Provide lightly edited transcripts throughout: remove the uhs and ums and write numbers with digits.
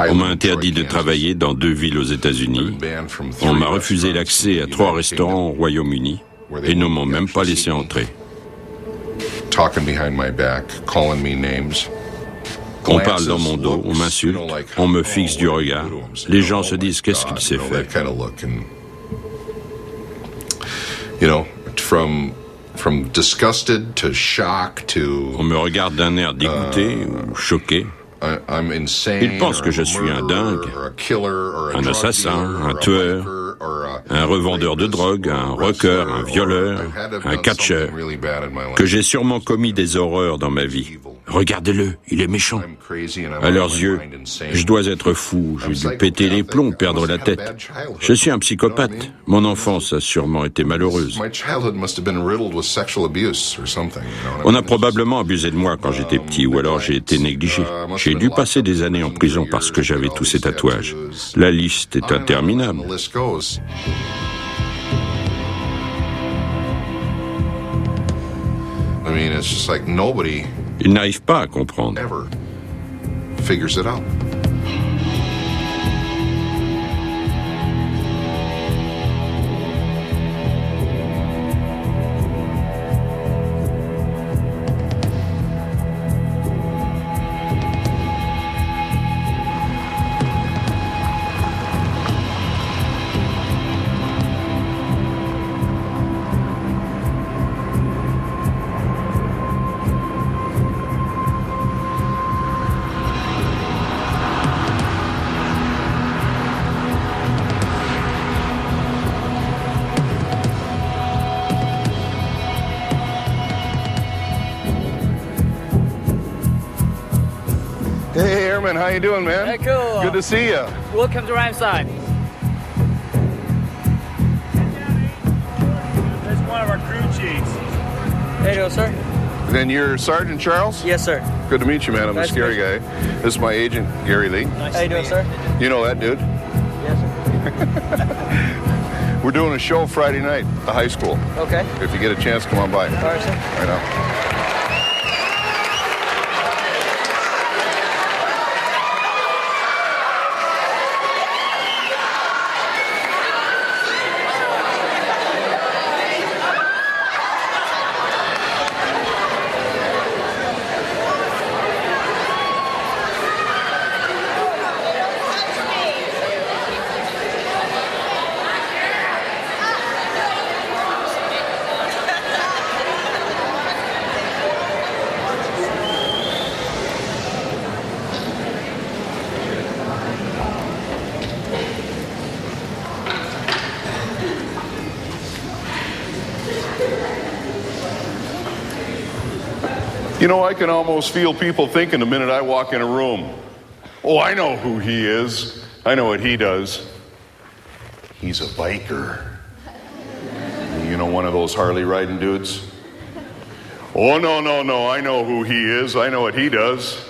On m'a interdit de travailler dans 2 villes aux États-Unis. On m'a refusé l'accès à 3 restaurants au Royaume-Uni et ne m'ont même pas laissé entrer. On parle dans mon dos, on m'insulte, on me fixe du regard. Les gens se disent qu'est-ce qu'il s'est fait. On me regarde d'un air dégoûté ou choqué. Ils pensent que je suis un dingue, un assassin, un tueur, un revendeur de drogue, un rocker, un violeur, un catcheur, que j'ai sûrement commis des horreurs dans ma vie. Regardez-le, il est méchant. À leurs yeux, je dois être fou, j'ai dû péter les plombs, perdre la tête. Je suis un psychopathe. Mon enfance a sûrement été malheureuse. On a probablement abusé de moi quand j'étais petit, ou alors j'ai été négligé. J'ai dû passer des années en prison parce que j'avais tous ces tatouages. La liste est interminable. Ils n'arrivent pas à comprendre. Hey, Airman, how you doing, man? Hey, cool. Good to see you. Welcome to Ramside. There's one of our crew chiefs. How you doing, sir? Then you're Sergeant Charles? Yes, sir. Good to meet you, man. I'm Nice the scary guy. This is my agent, Gary Lee. How you doing, sir? You know that dude? Yes, sir. We're doing a show Friday night at the high school. Okay. If you get a chance, come on by. All right, sir. Right now. You know, I can almost feel people thinking the minute I walk in a room, oh, I know who he is. I know what he does. He's a biker. You know, one of those Harley riding dudes? Oh, no, I know who he is. I know what he does.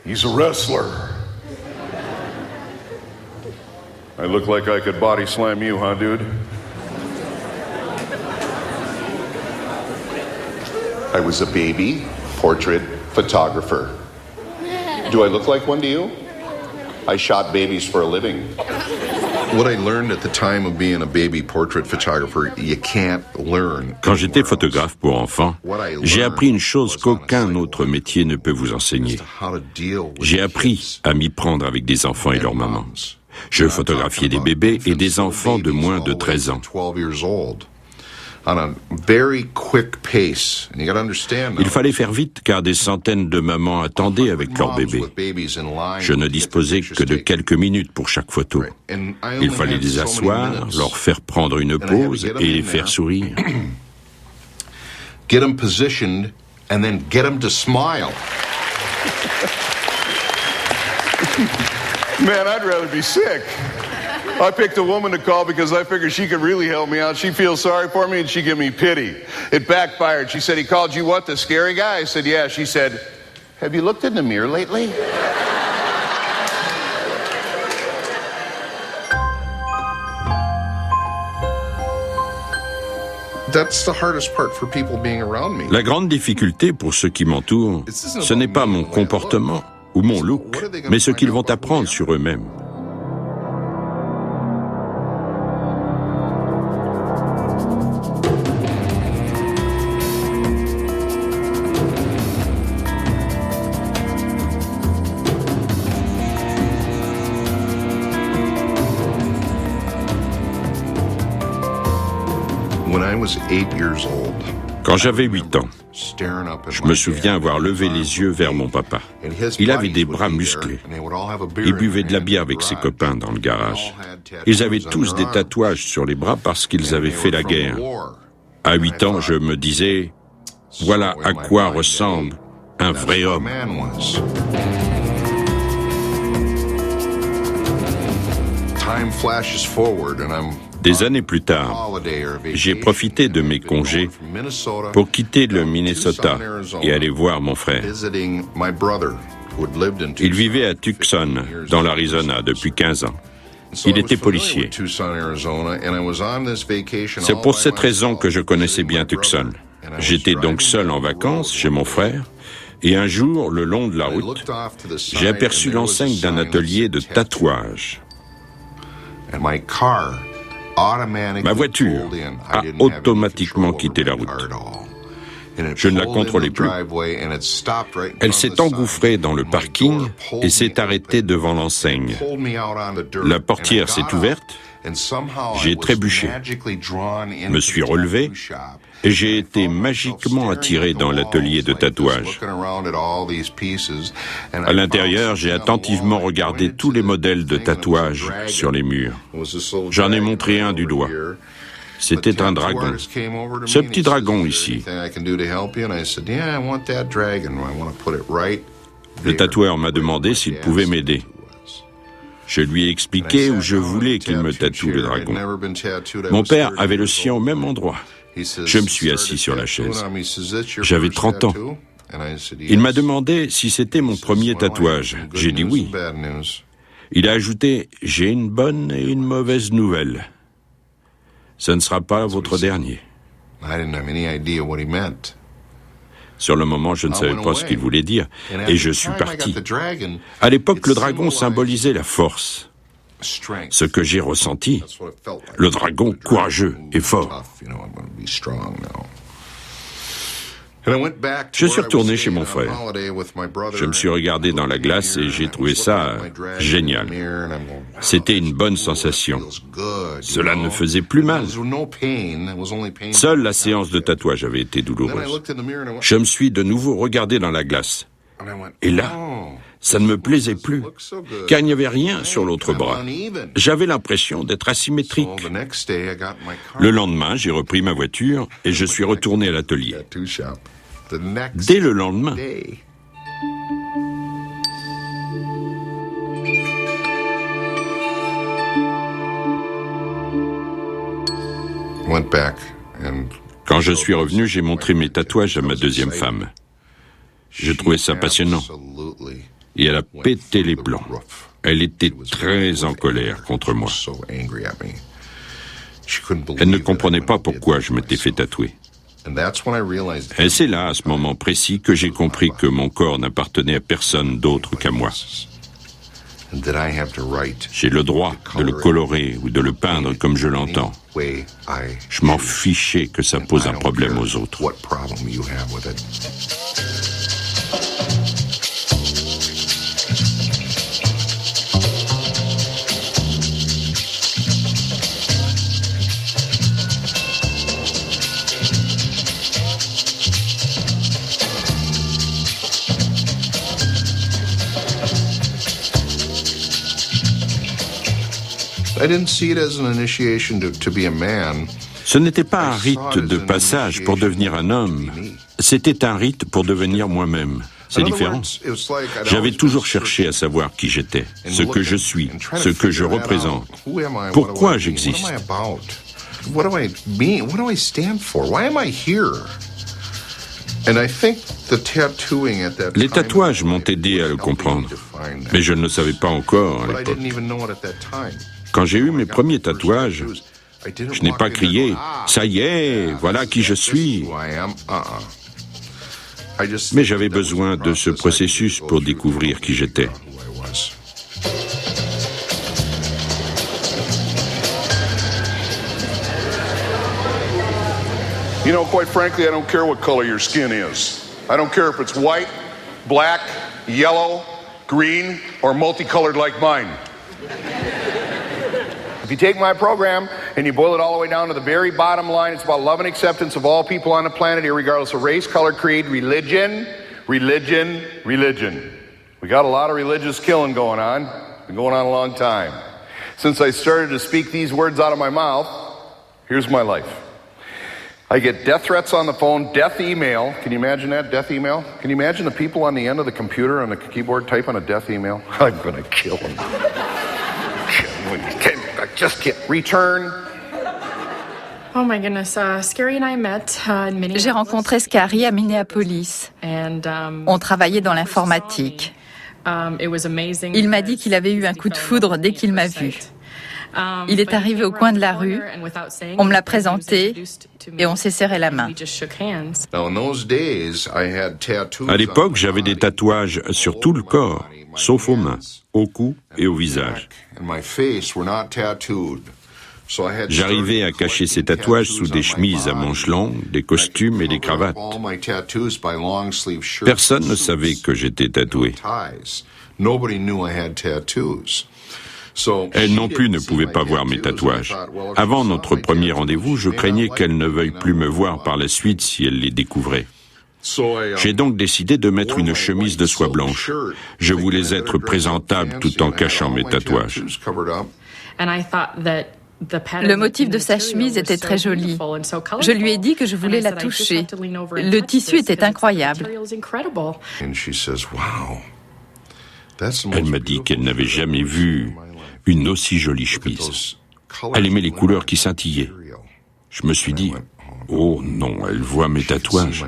He's a wrestler. I look like I could body slam you, huh, dude? I was a baby portrait photographer. Do I look like one to you? I shot babies for a living. What I learned at the time of being a baby portrait photographer, you can't learn. Quand j'étais photographe pour enfants, j'ai appris une chose qu'aucun autre métier ne peut vous enseigner. J'ai appris à m'y prendre avec des enfants et leurs mamans. Je photographiais des bébés et des enfants de moins de 13 ans. Il fallait faire vite car des centaines de mamans attendaient avec leurs bébés. Je ne disposais que de quelques minutes pour chaque photo. Il fallait les asseoir, leur faire prendre une pause et les faire sourire. Get them positioned and then get them to smile. Man, I'd rather be sick. I picked a woman to call because I figured she could really help me out. She feels sorry for me and she gave me pity. It backfired. She said, he called you what, the scary guy? I said, yeah. She said, have you looked in the mirror lately? La grande difficulté pour ceux qui m'entourent, ce n'est pas mon comportement ou mon look, mais ce qu'ils vont apprendre sur eux-mêmes. Quand j'avais 8 ans, je me souviens avoir levé les yeux vers mon papa. Il avait des bras musclés. Il buvait de la bière avec ses copains dans le garage. Ils avaient tous des tatouages sur les bras parce qu'ils avaient fait la guerre. À 8 ans, je me disais, voilà à quoi ressemble un vrai homme. Des années plus tard, j'ai profité de mes congés pour quitter le Minnesota et aller voir mon frère. Il vivait à Tucson, dans l'Arizona, depuis 15 ans. Il était policier. C'est pour cette raison que je connaissais bien Tucson. J'étais donc seul en vacances chez mon frère, et un jour, le long de la route, j'ai aperçu l'enseigne d'un atelier de tatouage. Ma voiture a automatiquement quitté la route. Je ne la contrôlais plus. Elle s'est engouffrée dans le parking et s'est arrêtée devant l'enseigne. La portière s'est ouverte, j'ai trébuché, me suis relevé et j'ai été magiquement attiré dans l'atelier de tatouage. À l'intérieur, j'ai attentivement regardé tous les modèles de tatouage sur les murs. J'en ai montré un du doigt. C'était un dragon. Ce petit dragon ici. Le tatoueur m'a demandé s'il pouvait m'aider. Je lui ai expliqué où je voulais qu'il me tatoue le dragon. Mon père avait le sien au même endroit. Je me suis assis sur la chaise. J'avais 30 ans. Il m'a demandé si c'était mon premier tatouage. J'ai dit oui. Il a ajouté « J'ai une bonne et une mauvaise nouvelle. Ce ne sera pas votre dernier. » Sur le moment, je ne savais pas ce qu'il voulait dire, et je suis parti. À l'époque, le dragon symbolisait la force. Ce que j'ai ressenti, le dragon courageux et fort. Je suis retourné chez mon frère. Je me suis regardé dans la glace et j'ai trouvé ça génial. C'était une bonne sensation. Cela ne faisait plus mal. Seule la séance de tatouage avait été douloureuse. Je me suis de nouveau regardé dans la glace. Et là, ça ne me plaisait plus, car il n'y avait rien sur l'autre bras. J'avais l'impression d'être asymétrique. Le lendemain, j'ai repris ma voiture et je suis retourné à l'atelier. Dès le lendemain, quand je suis revenu, j'ai montré mes tatouages à ma deuxième femme. Je trouvais ça passionnant. Et elle a pété les plombs. Elle était très en colère contre moi. Elle ne comprenait pas pourquoi je m'étais fait tatouer. Et c'est là, à ce moment précis, que j'ai compris que mon corps n'appartenait à personne d'autre qu'à moi. J'ai le droit de le colorer ou de le peindre comme je l'entends. Je m'en fichais que ça pose un problème aux autres. Ce n'était pas un rite de passage pour devenir un homme, c'était un rite pour devenir moi-même. C'est différent. J'avais toujours cherché à savoir qui j'étais, ce que je suis, ce que je représente, pourquoi j'existe. Les tatouages m'ont aidé à le comprendre, mais je ne le savais pas encore à l'époque. Quand j'ai eu mes premiers tatouages, Je n'ai pas crié « Ça y est, voilà qui je suis ». Mais j'avais besoin de ce processus pour découvrir qui j'étais. You know, quite frankly, I don't care what color your skin is. I don't care if it's white, black, yellow, green, or multicolored like mine. If you take my program and you boil it all the way down to the very bottom line, it's about love and acceptance of all people on the planet, regardless of race, color, creed, religion. We got a lot of religious killing going on. Been going on a long time. Since I started to speak these words out of my mouth, here's my life. I get death threats on the phone, death email. Can you imagine that, death email? Can you imagine the people on the end of the computer on the keyboard typing a death email? I'm going to kill them. I just can't return. Oh my goodness, Scary and I met in Minneapolis. J'ai rencontré Scary à Minneapolis. On travaillait dans l'informatique. Il m'a dit qu'il avait eu un coup de foudre dès qu'il m'a vu. Il est arrivé au coin de la rue, on me l'a présenté et on s'est serré la main. À l'époque, j'avais des tatouages sur tout le corps, sauf aux mains, au cou et au visage. J'arrivais à cacher ces tatouages sous des chemises à manches longues, des costumes et des cravates. Personne ne savait que j'étais tatoué. Elle non plus ne pouvait pas voir mes tatouages. Avant notre premier rendez-vous, je craignais qu'elle ne veuille plus me voir par la suite si elle les découvrait. J'ai donc décidé de mettre une chemise de soie blanche. Je voulais être présentable tout en cachant mes tatouages. Le motif de sa chemise était très joli. Je lui ai dit que je voulais la toucher. Le tissu était incroyable. Elle m'a dit qu'elle n'avait jamais vu une aussi jolie chemise. Elle aimait les couleurs qui scintillaient. Je me suis dit, oh non, elle voit mes tatouages.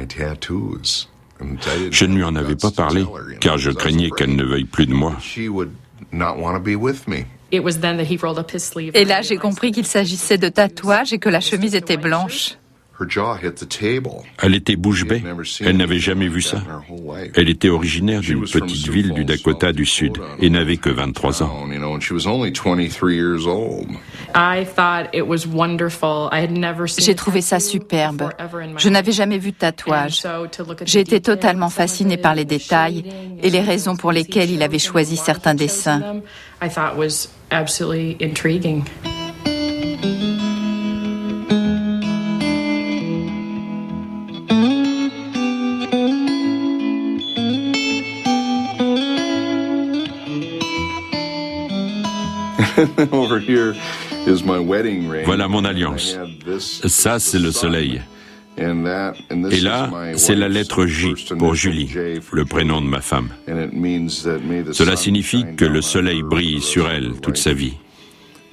Je ne lui en avais pas parlé, car je craignais qu'elle ne veuille plus de moi. Et là, j'ai compris qu'il s'agissait de tatouages et que la chemise était blanche. Elle était bouche bée. Elle n'avait jamais vu ça. Elle était originaire d'une petite ville du Dakota du Sud et n'avait que 23 ans. J'ai trouvé ça superbe. Je n'avais jamais vu de tatouage. J'ai été totalement fascinée par les détails et les raisons pour lesquelles il avait choisi certains dessins. Voilà mon alliance. Ça, c'est le soleil. Et là, c'est la lettre J pour Julie, le prénom de ma femme. Cela signifie que le soleil brille sur elle toute sa vie.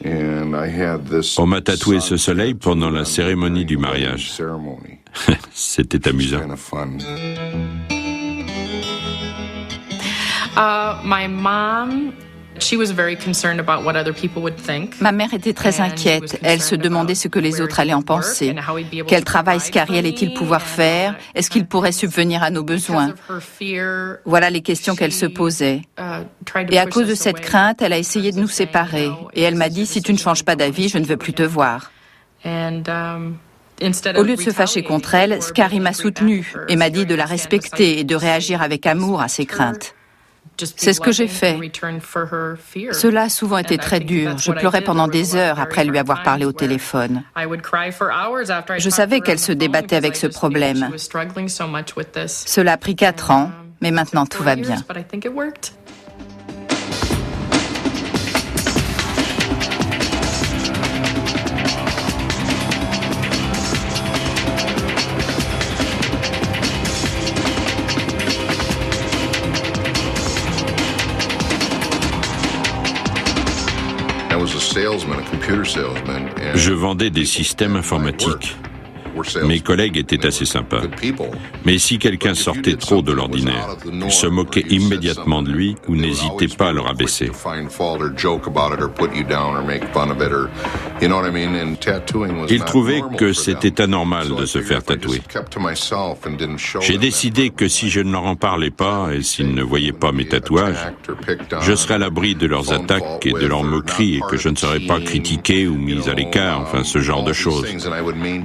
On m'a tatoué ce soleil pendant la cérémonie du mariage. C'était amusant. Ma mère était très inquiète. Elle se demandait ce que les autres allaient en penser. Quel travail Scary allait-il pouvoir faire? Est-ce qu'il pourrait subvenir à nos besoins? Voilà les questions qu'elle se posait. Et à cause de cette crainte, elle a essayé de nous séparer. Et elle m'a dit, si tu ne changes pas d'avis, je ne veux plus te voir. Au lieu de se fâcher contre elle, Scary m'a soutenue et m'a dit de la respecter et de réagir avec amour à ses craintes. C'est ce que j'ai fait. Cela a souvent été très dur. Je pleurais pendant des heures après lui avoir parlé au téléphone. Je savais qu'elle se débattait avec ce problème. Cela a pris 4 ans, mais maintenant tout va bien. Je vendais des systèmes informatiques. Mes collègues étaient assez sympas. Mais si quelqu'un sortait trop de l'ordinaire, ils se moquaient immédiatement de lui ou n'hésitaient pas à le rabaisser. Ils trouvaient que c'était anormal de se faire tatouer. J'ai décidé que si je ne leur en parlais pas et s'ils ne voyaient pas mes tatouages, je serais à l'abri de leurs attaques et de leurs moqueries et que je ne serais pas critiqué ou mis à l'écart, enfin ce genre de choses.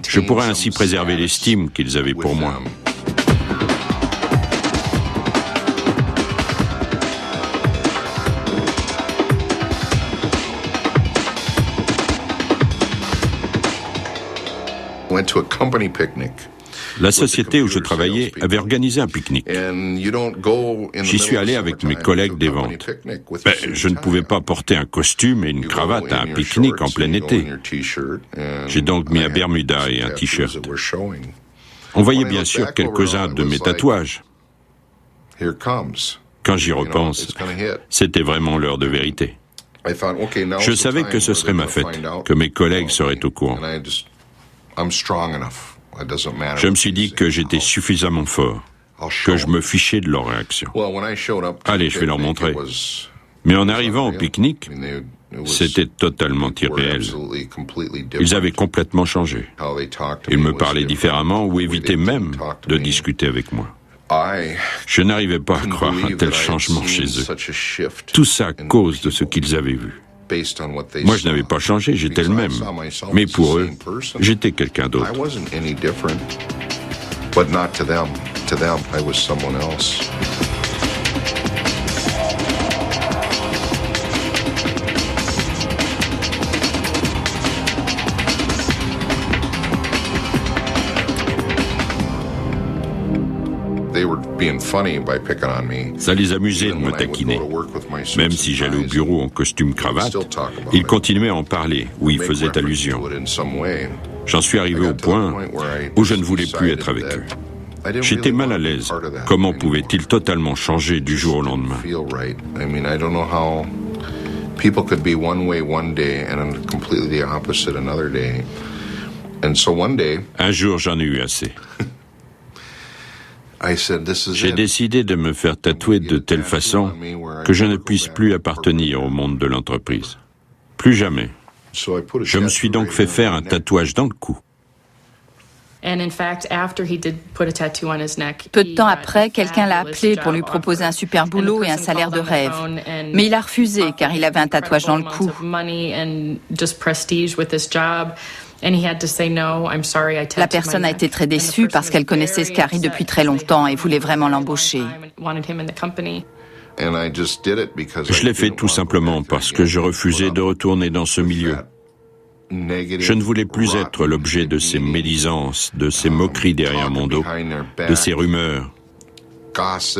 Je pourrais ainsi préserver l'estime qu'ils avaient pour moi. La société où je travaillais avait organisé un pique-nique. J'y suis allé avec mes collègues des ventes. Je ne pouvais pas porter un costume et une cravate à un pique-nique en plein été. J'ai donc mis un bermuda et un t-shirt. On voyait bien sûr quelques-uns de mes tatouages. Quand j'y repense, c'était vraiment l'heure de vérité. Je savais que ce serait ma fête, que mes collègues seraient au courant. Je me suis dit que j'étais suffisamment fort, que je me fichais de leur réaction. Allez, je vais leur montrer. Mais en arrivant au pique-nique, c'était totalement irréel. Ils avaient complètement changé. Ils me parlaient différemment ou évitaient même de discuter avec moi. Je n'arrivais pas à croire un tel changement chez eux. Tout ça à cause de ce qu'ils avaient vu. Moi, je n'avais pas changé, j'étais le même. Mais pour eux, j'étais quelqu'un d'autre. Ça les amusait de me taquiner. Même si j'allais au bureau en costume-cravate, ils continuaient à en parler, ou y faisaient allusion. J'en suis arrivé au point où je ne voulais plus être avec eux. J'étais mal à l'aise. Comment pouvaient-ils totalement changer du jour au lendemain? Un jour, j'en ai eu assez. J'ai décidé de me faire tatouer de telle façon que je ne puisse plus appartenir au monde de l'entreprise. Plus jamais. Je me suis donc fait faire un tatouage dans le cou. Peu de temps après, quelqu'un l'a appelé pour lui proposer un super boulot et un salaire de rêve. Mais il a refusé car il avait un tatouage dans le cou. La personne a été très déçue parce qu'elle connaissait Scary depuis très longtemps et voulait vraiment l'embaucher. Je l'ai fait tout simplement parce que je refusais de retourner dans ce milieu. Je ne voulais plus être l'objet de ces médisances, de ces moqueries derrière mon dos, de ces rumeurs.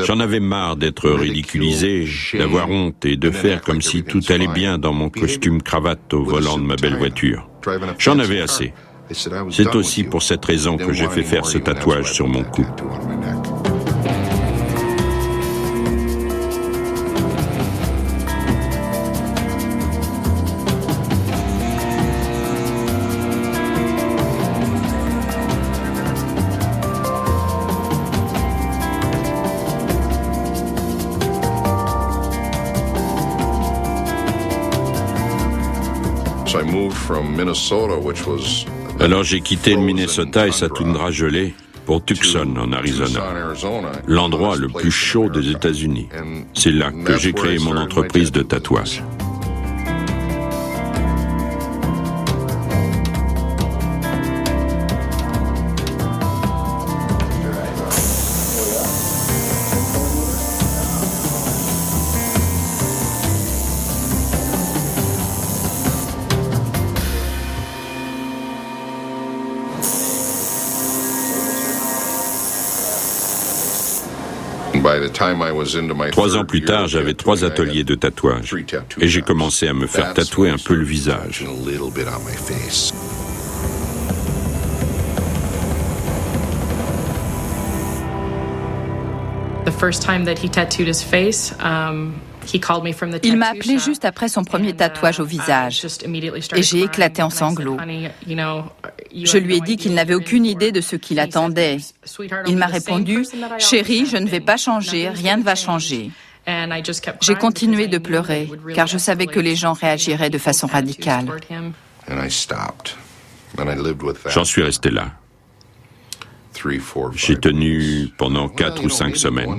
J'en avais marre d'être ridiculisé, d'avoir honte et de faire comme si tout allait bien dans mon costume-cravate au volant de ma belle voiture. J'en avais assez. C'est aussi pour cette raison que j'ai fait faire ce tatouage sur mon cou. Alors j'ai quitté le Minnesota et sa toundra gelée pour Tucson, en Arizona, l'endroit le plus chaud des États-Unis. C'est là que j'ai créé mon entreprise de tatouage. Trois ans plus tard, j'avais 3 ateliers de tatouage et j'ai commencé à me faire tatouer un peu le visage. Il m'a appelé juste après son premier tatouage au visage et j'ai éclaté en sanglots. Je lui ai dit qu'il n'avait aucune idée de ce qu'il attendait. Il m'a répondu « Chérie, je ne vais pas changer, rien ne va changer ». J'ai continué de pleurer, car je savais que les gens réagiraient de façon radicale. J'en suis resté là. J'ai tenu pendant 4 ou 5 semaines.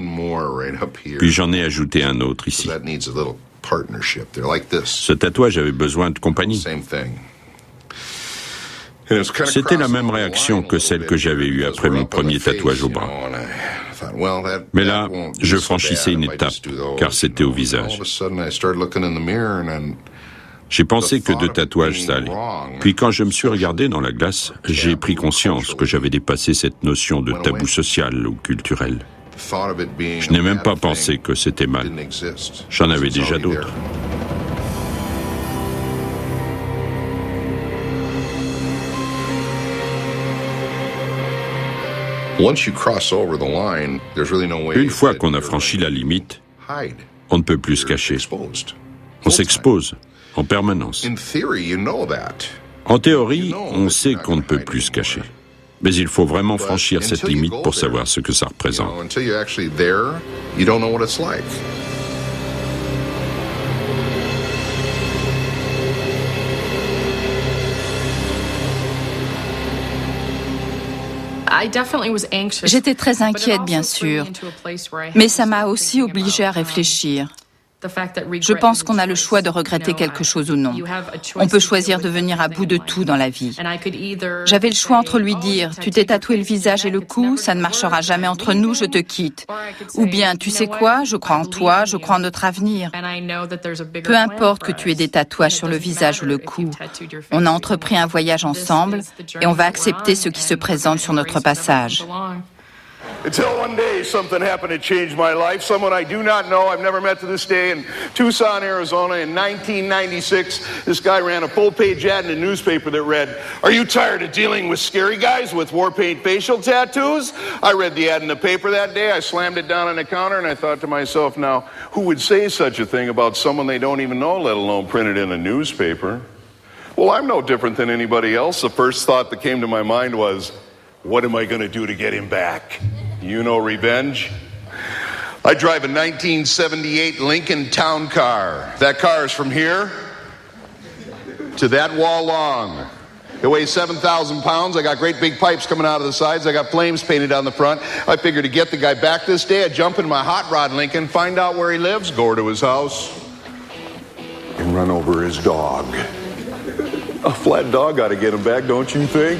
Puis j'en ai ajouté un autre ici. Ce tatouage avait besoin de compagnie. C'était la même réaction que celle que j'avais eue après mon premier tatouage au bras. Mais là, je franchissais une étape, car c'était au visage. J'ai pensé que 2 tatouages, ça allait. Puis quand je me suis regardé dans la glace, j'ai pris conscience que j'avais dépassé cette notion de tabou social ou culturel. Je n'ai même pas pensé que c'était mal. J'en avais déjà d'autres. Une fois qu'on a franchi la limite, on ne peut plus se cacher. On s'expose en permanence. En théorie, on sait qu'on ne peut plus se cacher. Mais il faut vraiment franchir cette limite pour savoir ce que ça représente. J'étais très inquiète, bien sûr, mais ça m'a aussi obligée à réfléchir. Je pense qu'on a le choix de regretter quelque chose ou non. On peut choisir de venir à bout de tout dans la vie. J'avais le choix entre lui dire « Tu t'es tatoué le visage et le cou, ça ne marchera jamais entre nous, je te quitte. » Ou bien « Tu sais quoi, je crois en toi, je crois en notre avenir. » Peu importe que tu aies des tatouages sur le visage ou le cou, on a entrepris un voyage ensemble et on va accepter ce qui se présente sur notre passage. Until one day something happened to change my life. Someone I do not know, I've never met to this day, in Tucson, Arizona in 1996. This guy ran a full-page ad in a newspaper that read, "Are you tired of dealing with scary guys with war paint facial tattoos?" I read the ad in the paper that day. I slammed it down on the counter and I thought to myself, now, who would say such a thing about someone they don't even know, let alone print it in a newspaper? Well, I'm no different than anybody else. The first thought that came to my mind was, what am I going to do to get him back? You know, revenge. I drive a 1978 Lincoln Town Car. That car is from here to that wall long. It weighs 7,000 pounds. I got great big pipes coming out of the sides. I got flames painted on the front. I figured to get the guy back this day, I'd jump in my hot rod Lincoln, find out where he lives, go to his house, and run over his dog. A flat dog ought to get him back, don't you think?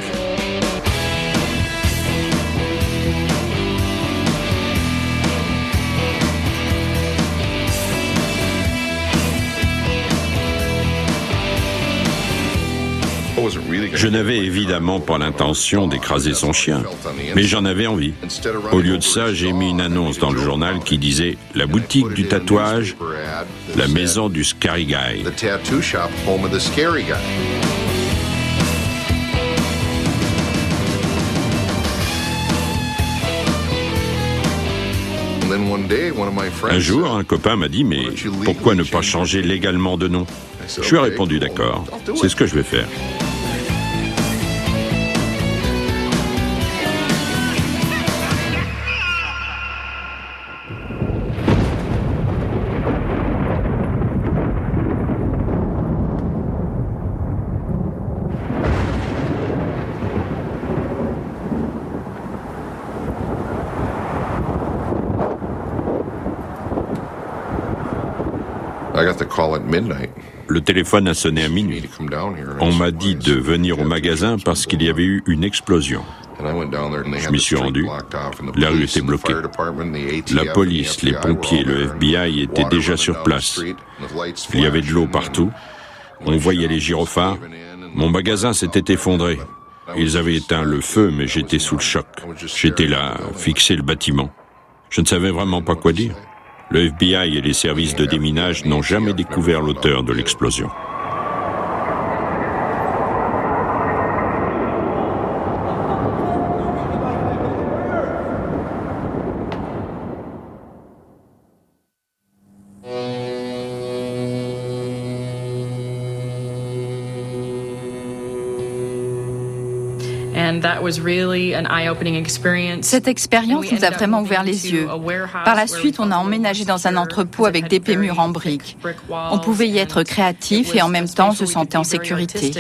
Je n'avais évidemment pas l'intention d'écraser son chien, mais j'en avais envie. Au lieu de ça, j'ai mis une annonce dans le journal qui disait « La boutique du tatouage, la maison du Scary Guy ». Un jour, un copain m'a dit « Mais pourquoi ne pas changer légalement de nom ?» Je lui ai répondu « D'accord, c'est ce que je vais faire ». Le téléphone a sonné à minuit. On m'a dit de venir au magasin parce qu'il y avait eu une explosion. Je m'y suis rendu. La rue était bloquée. La police, les pompiers, le FBI étaient déjà sur place. Il y avait de l'eau partout. On voyait les gyrophares. Mon magasin s'était effondré. Ils avaient éteint le feu, mais j'étais sous le choc. J'étais là, fixé le bâtiment. Je ne savais vraiment pas quoi dire. Le FBI et les services de déminage n'ont jamais découvert l'auteur de l'explosion. Cette expérience nous a vraiment ouvert les yeux. Par la suite, on a emménagé dans un entrepôt avec d'épais murs en briques. On pouvait y être créatif et en même temps on se sentait en sécurité.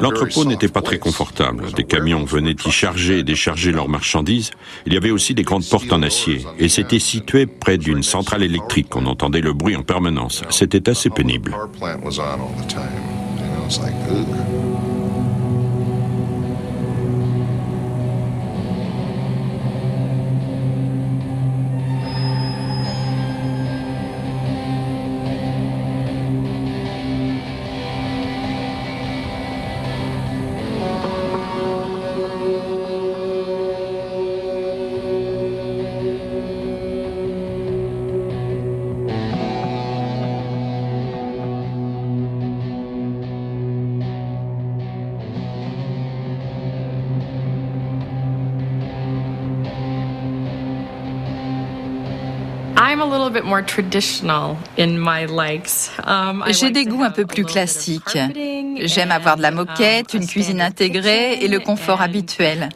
L'entrepôt n'était pas très confortable. Des camions venaient y charger et décharger leurs marchandises. Il y avait aussi des grandes portes en acier. Et c'était situé près d'une centrale électrique. On entendait le bruit en permanence. C'était assez pénible. J'ai des goûts un peu plus classiques. J'aime avoir de la moquette, une cuisine intégrée et le confort habituel.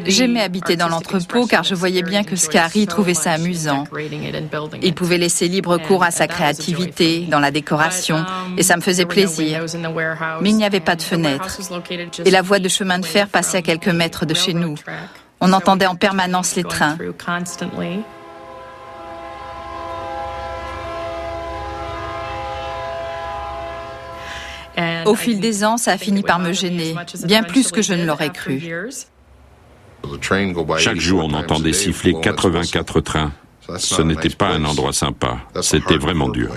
J'aimais habiter dans l'entrepôt car je voyais bien que Scarry trouvait ça amusant. Il pouvait laisser libre cours à sa créativité dans la décoration et ça me faisait plaisir. Mais il n'y avait pas de fenêtre et la voie de chemin de fer passait à quelques mètres de chez nous. On entendait en permanence les trains. Au fil des ans, ça a fini par me gêner, bien plus que je ne l'aurais cru. Chaque jour, on entendait siffler 84 trains. Ce n'était pas un endroit sympa. C'était vraiment dur.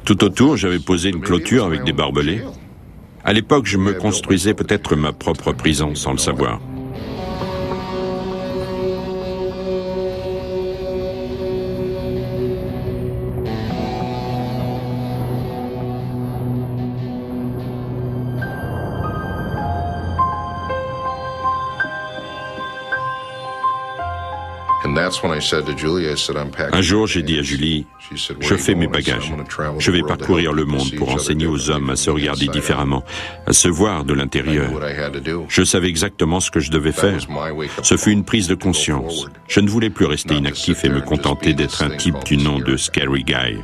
Tout autour, j'avais posé une clôture avec des barbelés. À l'époque, je me construisais peut-être ma propre prison sans le savoir. Un jour, j'ai dit à Julie, je fais mes bagages. Je vais parcourir le monde pour enseigner aux hommes à se regarder différemment, à se voir de l'intérieur. Je savais exactement ce que je devais faire. Ce fut une prise de conscience. Je ne voulais plus rester inactif et me contenter d'être un type du nom de Scary Guy.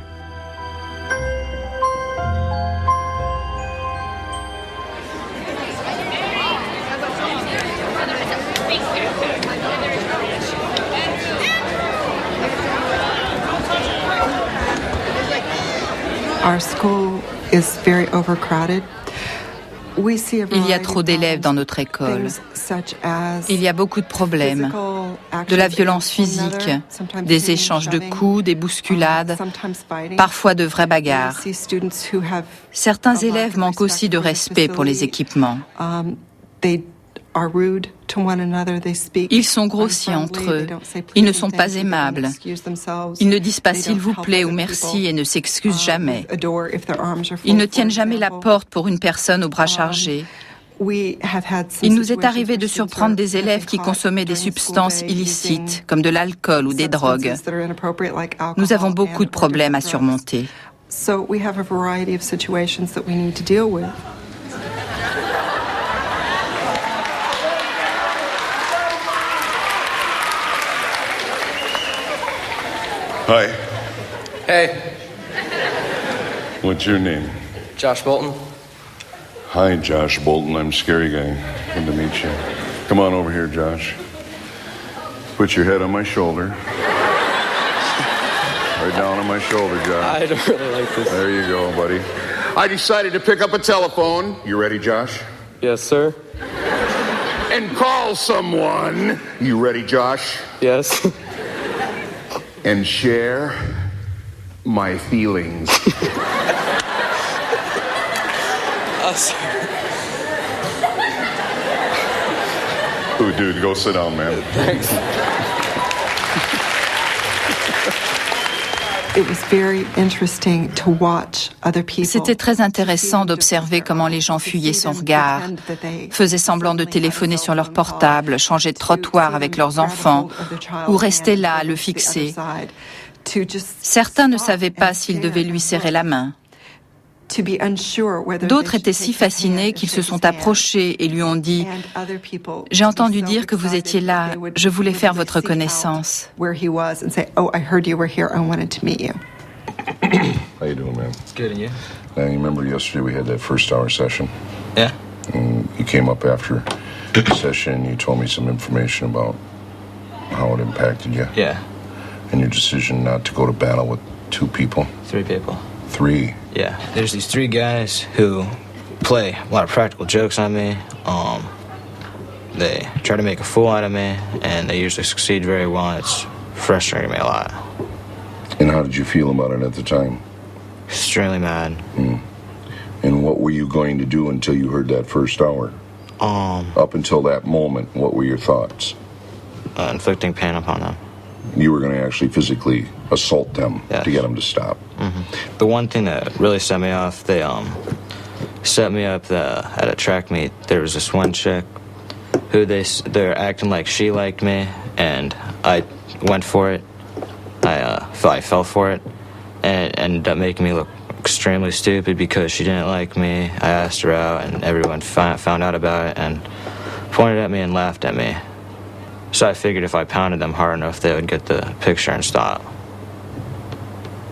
Il y a trop d'élèves dans notre école. Il y a beaucoup de problèmes. De la violence physique, des échanges de coups, des bousculades, parfois de vraies bagarres. Certains élèves manquent aussi de respect pour les équipements. Ils sont grossiers entre eux. Ils ne sont pas aimables. Ils ne disent pas s'il vous plaît ou merci et ne s'excusent jamais. Ils ne tiennent jamais la porte pour une personne aux bras chargés. Il nous est arrivé de surprendre des élèves qui consommaient des substances illicites, comme de l'alcool ou des drogues. Nous avons beaucoup de problèmes à surmonter. Hi. Hey. What's your name? Josh Bolton. Hi, Josh Bolton. I'm Scary Guy. Good to meet you. Come on over here, Josh. Put your head on my shoulder. Right down on my shoulder, Josh. I don't really like this. There you go, buddy. I decided to pick up a telephone. You ready, Josh? Yes, sir. And call someone. You ready, Josh? Yes. And share my feelings. Sorry. Ooh, dude, go sit down, man. Thanks. C'était très intéressant d'observer comment les gens fuyaient son regard, faisaient semblant de téléphoner sur leur portable, changeaient de trottoir avec leurs enfants, ou restaient là à le fixer. Certains ne savaient pas s'ils devaient lui serrer la main. D'autres étaient si fascinés qu'ils se sont approchés et lui ont dit « J'ai entendu dire que vous étiez là, je voulais faire votre connaissance. » How you doing, man? Good, and you? Now, you remember yesterday we had that first hour session? Yeah. And you came up after the session and you told me some information about how it impacted you. Yeah. And your decision not to go to battle with 2 people. 3 people. 3? Yeah. There's these 3 guys who play a lot of practical jokes on me. They try to make a fool out of me, and they usually succeed very well, and it's frustrating me a lot. And how did you feel about it at the time? Extremely mad. And what were you going to do until you heard that first hour? Up until that moment, what were your thoughts? Inflicting pain upon them. You were going to actually physically assault them to get them to stop. The one thing that really set me off, they set me up at a track meet. There was this one chick who they're acting like she liked me, and I went for it. I fell for it, and it ended up making me look extremely stupid because she didn't like me. I asked her out, and everyone found out about it and pointed at me and laughed at me. So I figured if I pounded them hard enough, they would get the picture and stop.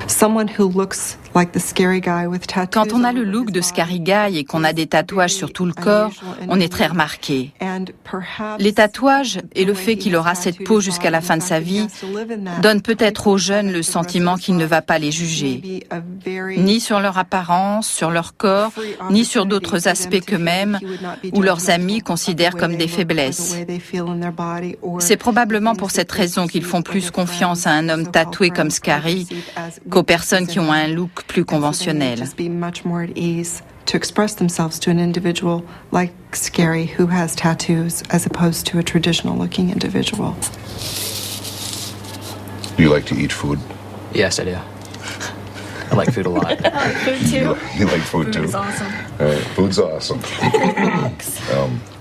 Someone who looks like the scary guy with tattoos. Quand on a le look de Scary Guy et qu'on a des tatouages sur tout le corps, on est très remarqué. Les tatouages et le fait qu'il aura cette peau jusqu'à la fin de sa vie donnent peut-être aux jeunes le sentiment qu'il ne va pas les juger, ni sur leur apparence, sur leur corps, ni sur d'autres aspects qu'eux-mêmes ou leurs amis considèrent comme des faiblesses. C'est probablement pour cette raison qu'ils font plus confiance à un homme tatoué comme Scary qu'aux personnes qui ont un look plus conventionnel. To express themselves to an individual like Scary who has tattoos as opposed to a traditional looking individual. Do you like to eat food? Yes, I do. I like food a lot. I like food too. You like food too? Food is awesome. All right, food's awesome.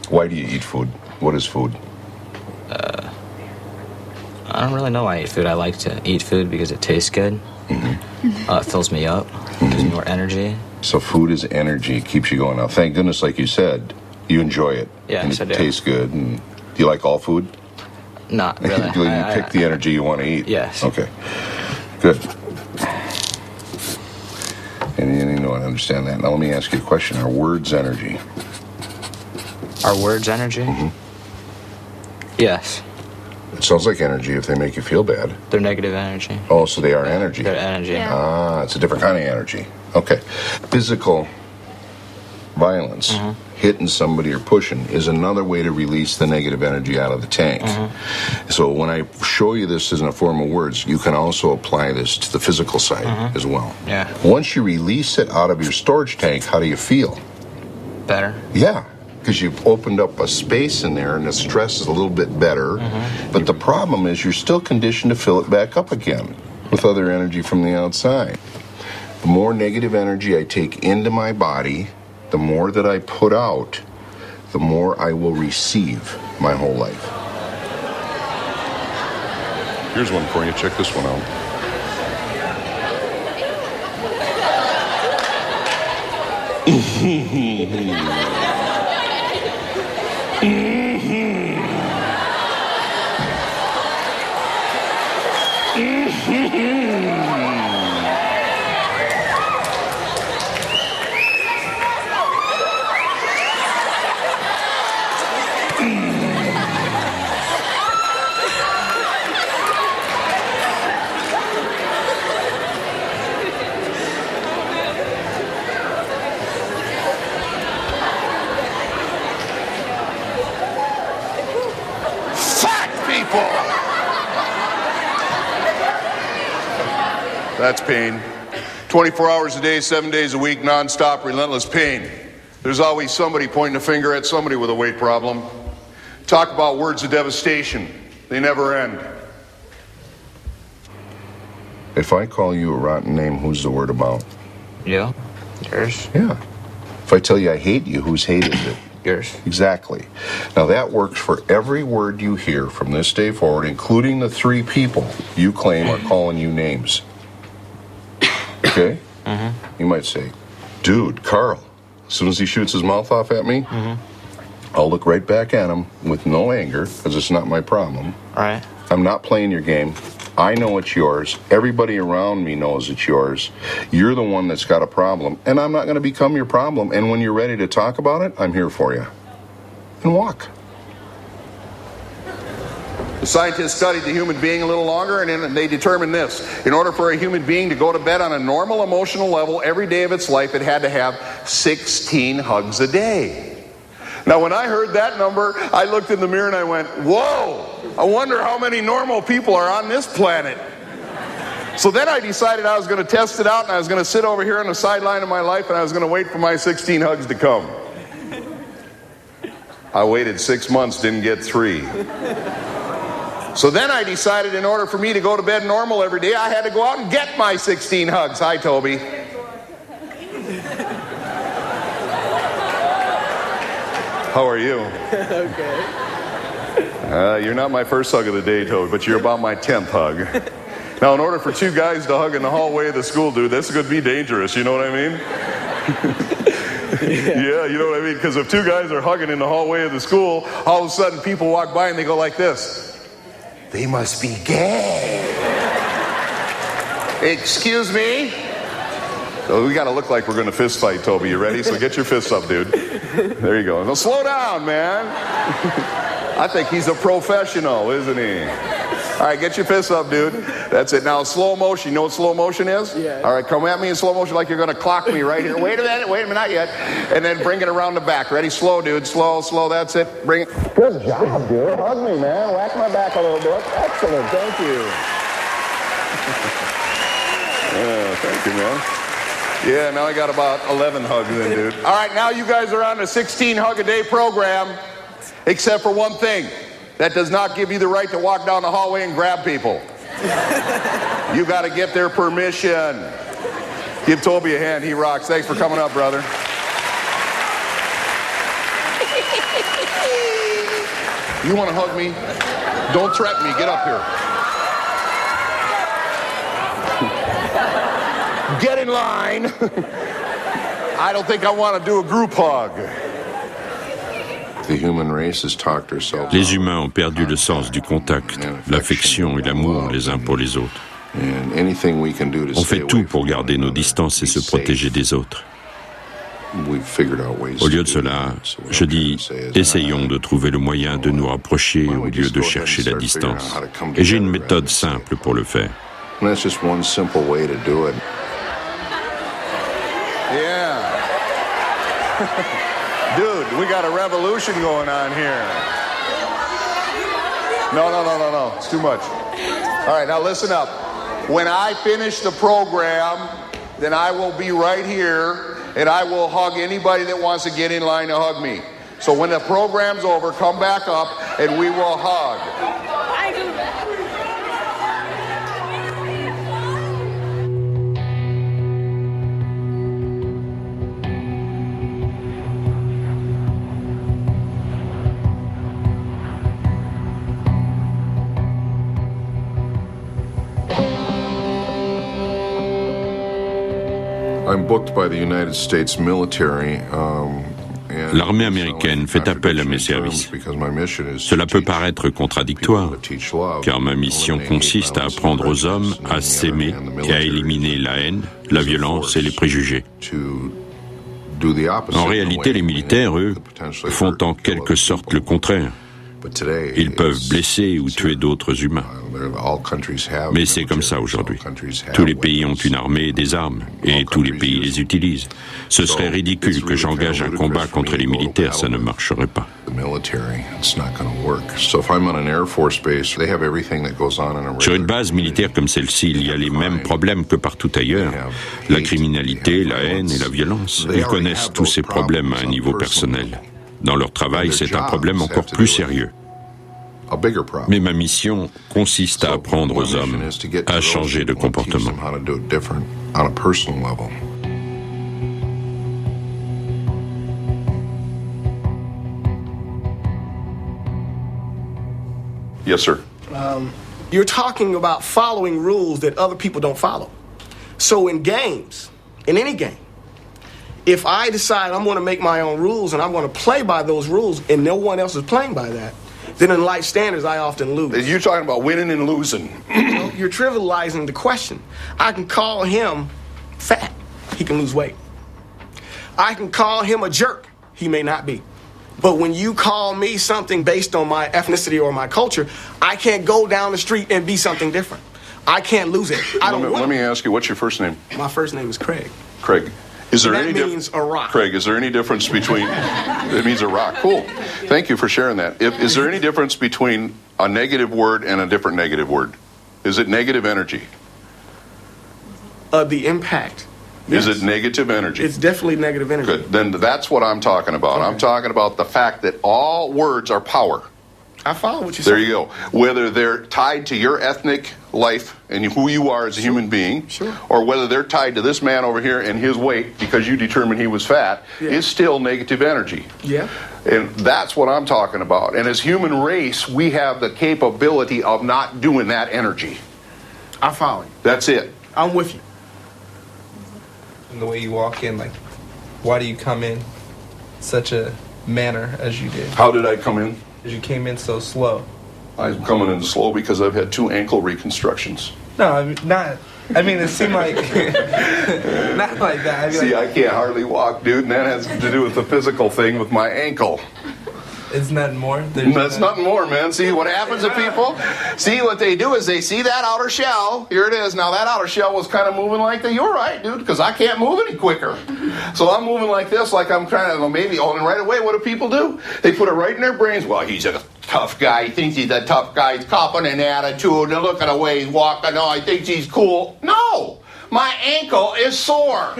Why do you eat food? What is food? I don't really know why I eat food. I like to eat food because it tastes good. It fills me up, gives me more energy. So food is energy, keeps you going. Now, thank goodness, like you said, you enjoy it. Yes, and it I do. tastes good. And do you like all food? Not really. Do you pick the energy you want to eat? Yes. Okay. Good. And you know, I understand that. Now let me ask you a question. Are words energy? Are words energy? Yes. It sounds like energy if they make you feel bad. They're negative energy. Oh, so they are energy. They're energy. Yeah. Ah, it's a different kind of energy. Okay. Physical violence, hitting somebody or pushing, is another way to release the negative energy out of the tank. So when I show you this as in a form of words, you can also apply this to the physical side as well. Yeah. Once you release it out of your storage tank, how do you feel? Better. Yeah. Because you've opened up a space in there and the stress is a little bit better. But the problem is you're still conditioned to fill it back up again with other energy from the outside. The more negative energy I take into my body, the more that I put out, the more I will receive my whole life. Here's one for you. Check this one out. That's pain. 24 hours a day, 7 days a week, non-stop, relentless pain. There's always somebody pointing a finger at somebody with a weight problem. Talk about words of devastation. They never end. If I call you a rotten name, who's the word about? You? Yours? Yeah. If I tell you I hate you, whose hate is it? Yours. Exactly. Now that works for every word you hear from this day forward, including the 3 people you claim are calling you names. Okay? Mm-hmm. You might say, dude, Carl. As soon as he shoots his mouth off at me, I'll look right back at him with no anger, because it's not my problem. All right. I'm not playing your game. I know it's yours. Everybody around me knows it's yours. You're the one that's got a problem, and I'm not going to become your problem. And when you're ready to talk about it, I'm here for you. And walk. The scientists studied the human being a little longer, and they determined this. In order for a human being to go to bed on a normal emotional level every day of its life, it had to have 16 hugs a day. Now, when I heard that number, I looked in the mirror and I went, whoa, I wonder how many normal people are on this planet. So then I decided I was going to test it out, and I was going to sit over here on the sideline of my life, and I was going to wait for my 16 hugs to come. I waited 6 months, didn't get 3. So then I decided in order for me to go to bed normal every day, I had to go out and get my 16 hugs. Hi, Toby. How are you? Okay. You're not my first hug of the day, Toby, but you're about my 10th hug. Now, in order for 2 guys to hug in the hallway of the school, dude, this could be dangerous, you know what I mean? Yeah, you know what I mean? Because if 2 guys are hugging in the hallway of the school, all of a sudden people walk by and they go like this. They must be gay. Excuse me? So we got to look like we're going to fist fight, Toby. You ready? So get your fists up, dude. There you go. Now slow down, man. I think he's a professional, isn't he? All right, get your fists up, dude. That's it. Now, slow motion. You know what slow motion is? Yeah. All right, come at me in slow motion like you're going to clock me right here. Wait a minute, not yet. And then bring it around the back. Ready? Slow, dude. Slow, that's it. Bring it. Good job, dude. Hug me, man. Whack my back a little bit. Excellent. Thank you. Thank you, man. Yeah, now I got about 11 hugs in, dude. All right, now you guys are on a 16 hug a day program, except for one thing. That does not give you the right to walk down the hallway and grab people. You got to get their permission. Give Toby a hand. He rocks. Thanks for coming up, brother. You want to hug me? Don't threaten me. Get up here. Get in line. I don't think I want to do a group hug. Les humains ont perdu le sens du contact, l'affection et l'amour les uns pour les autres. On fait tout pour garder nos distances et se protéger des autres. Au lieu de cela, je dis, essayons de trouver le moyen de nous rapprocher au lieu de chercher la distance. Et j'ai une méthode simple pour le faire. Dude, we got a revolution going on here. No. It's too much. All right, now listen up. When I finish the program, then I will be right here, and I will hug anybody that wants to get in line to hug me. So when the program's over, come back up, and we will hug. L'armée américaine fait appel à mes services. Cela peut paraître contradictoire, car ma mission consiste à apprendre aux hommes à s'aimer et à éliminer la haine, la violence et les préjugés. En réalité, les militaires, eux, font en quelque sorte le contraire. Ils peuvent blesser ou tuer d'autres humains. Mais c'est comme ça aujourd'hui. Tous les pays ont une armée et des armes, et tous les pays les utilisent. Ce serait ridicule que j'engage un combat contre les militaires, ça ne marcherait pas. Sur une base militaire comme celle-ci, il y a les mêmes problèmes que partout ailleurs. La criminalité, la haine et la violence. Ils connaissent tous ces problèmes à un niveau personnel. Dans leur travail, c'est un problème encore plus sérieux. Mais ma mission consiste à apprendre aux hommes à changer de comportement. Yes, sir. You're talking about following rules that other people don't follow. So in games, in any game, if I decide I'm going to make my own rules and I'm going to play by those rules and no one else is playing by that, then in life standards, I often lose. You're talking about winning and losing. You're trivializing the question. I can call him fat. He can lose weight. I can call him a jerk. He may not be. But when you call me something based on my ethnicity or my culture, I can't go down the street and be something different. I can't lose it. Let me ask you, what's your first name? My first name is Craig. Craig. Is there that means a rock. Craig, is there any difference between... It means a rock. Cool. Thank you for sharing that. Is there any difference between a negative word and a different negative word? Is it negative energy? The impact. Yes. Is it negative energy? It's definitely negative energy. Good. Then that's what I'm talking about. Okay. I'm talking about the fact that all words are power. I follow what you're saying. There you go. Whether they're tied to your ethnic life and who you are as a human being, or whether they're tied to this man over here and his weight because you determined he was fat, is still negative energy. Yeah. And that's what I'm talking about. And as human race, we have the capability of not doing that energy. I follow you. That's it. I'm with you. And the way you walk in, like, why do you come in such a manner as you did? How did I come in? Because you came in so slow. I'm coming in slow because I've had 2 ankle reconstructions. No, I mean, not. I mean, it seemed like not like that. See, I can't hardly walk, dude, and that has to do with the physical thing with my ankle. It's nothing more? That's nothing more, man. See, what happens to people? See, what they do is they see that outer shell. Here it is. Now, that outer shell was kind of moving like that. You're right, dude, because I can't move any quicker. So I'm moving like this, like I'm trying to maybe, and right away, what do people do? They put it right in their brains. Well, he's a tough guy. He thinks he's a tough guy. He's copping an attitude. And look at the way he's walking. Oh, he thinks he's cool. No! My ankle is sore.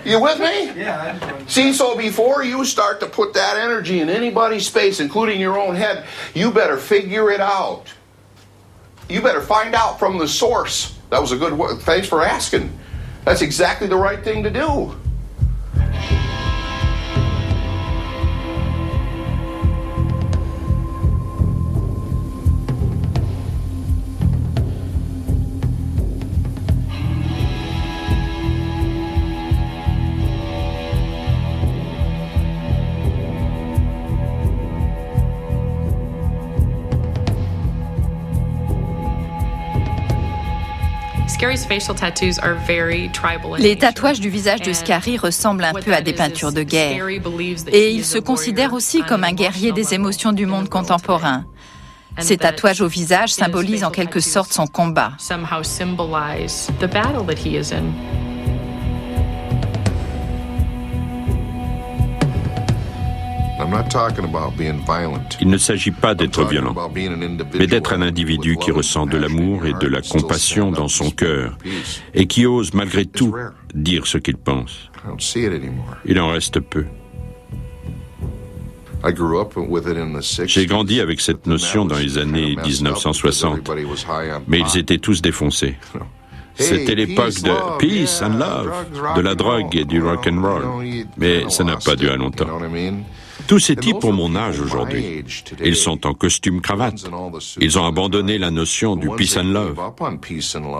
You with me? Yeah. See, so before you start to put that energy in anybody's space, including your own head, you better figure it out. You better find out from the source. That was a good word. Thanks for asking. That's exactly the right thing to do. Les tatouages du visage de Scary ressemblent un peu à des peintures de guerre. Et il se considère aussi comme un guerrier des émotions du monde contemporain. Ces tatouages au visage symbolisent en quelque sorte son combat. Il ne s'agit pas d'être violent, mais d'être un individu qui ressent de l'amour et de la compassion dans son cœur et qui ose malgré tout dire ce qu'il pense. Il en reste peu. J'ai grandi avec cette notion dans les années 1960, mais ils étaient tous défoncés. C'était l'époque de peace and love, de la drogue et du rock and roll, mais ça n'a pas duré longtemps. Tous ces types ont mon âge aujourd'hui. Ils sont en costume-cravate. Ils ont abandonné la notion du peace and love.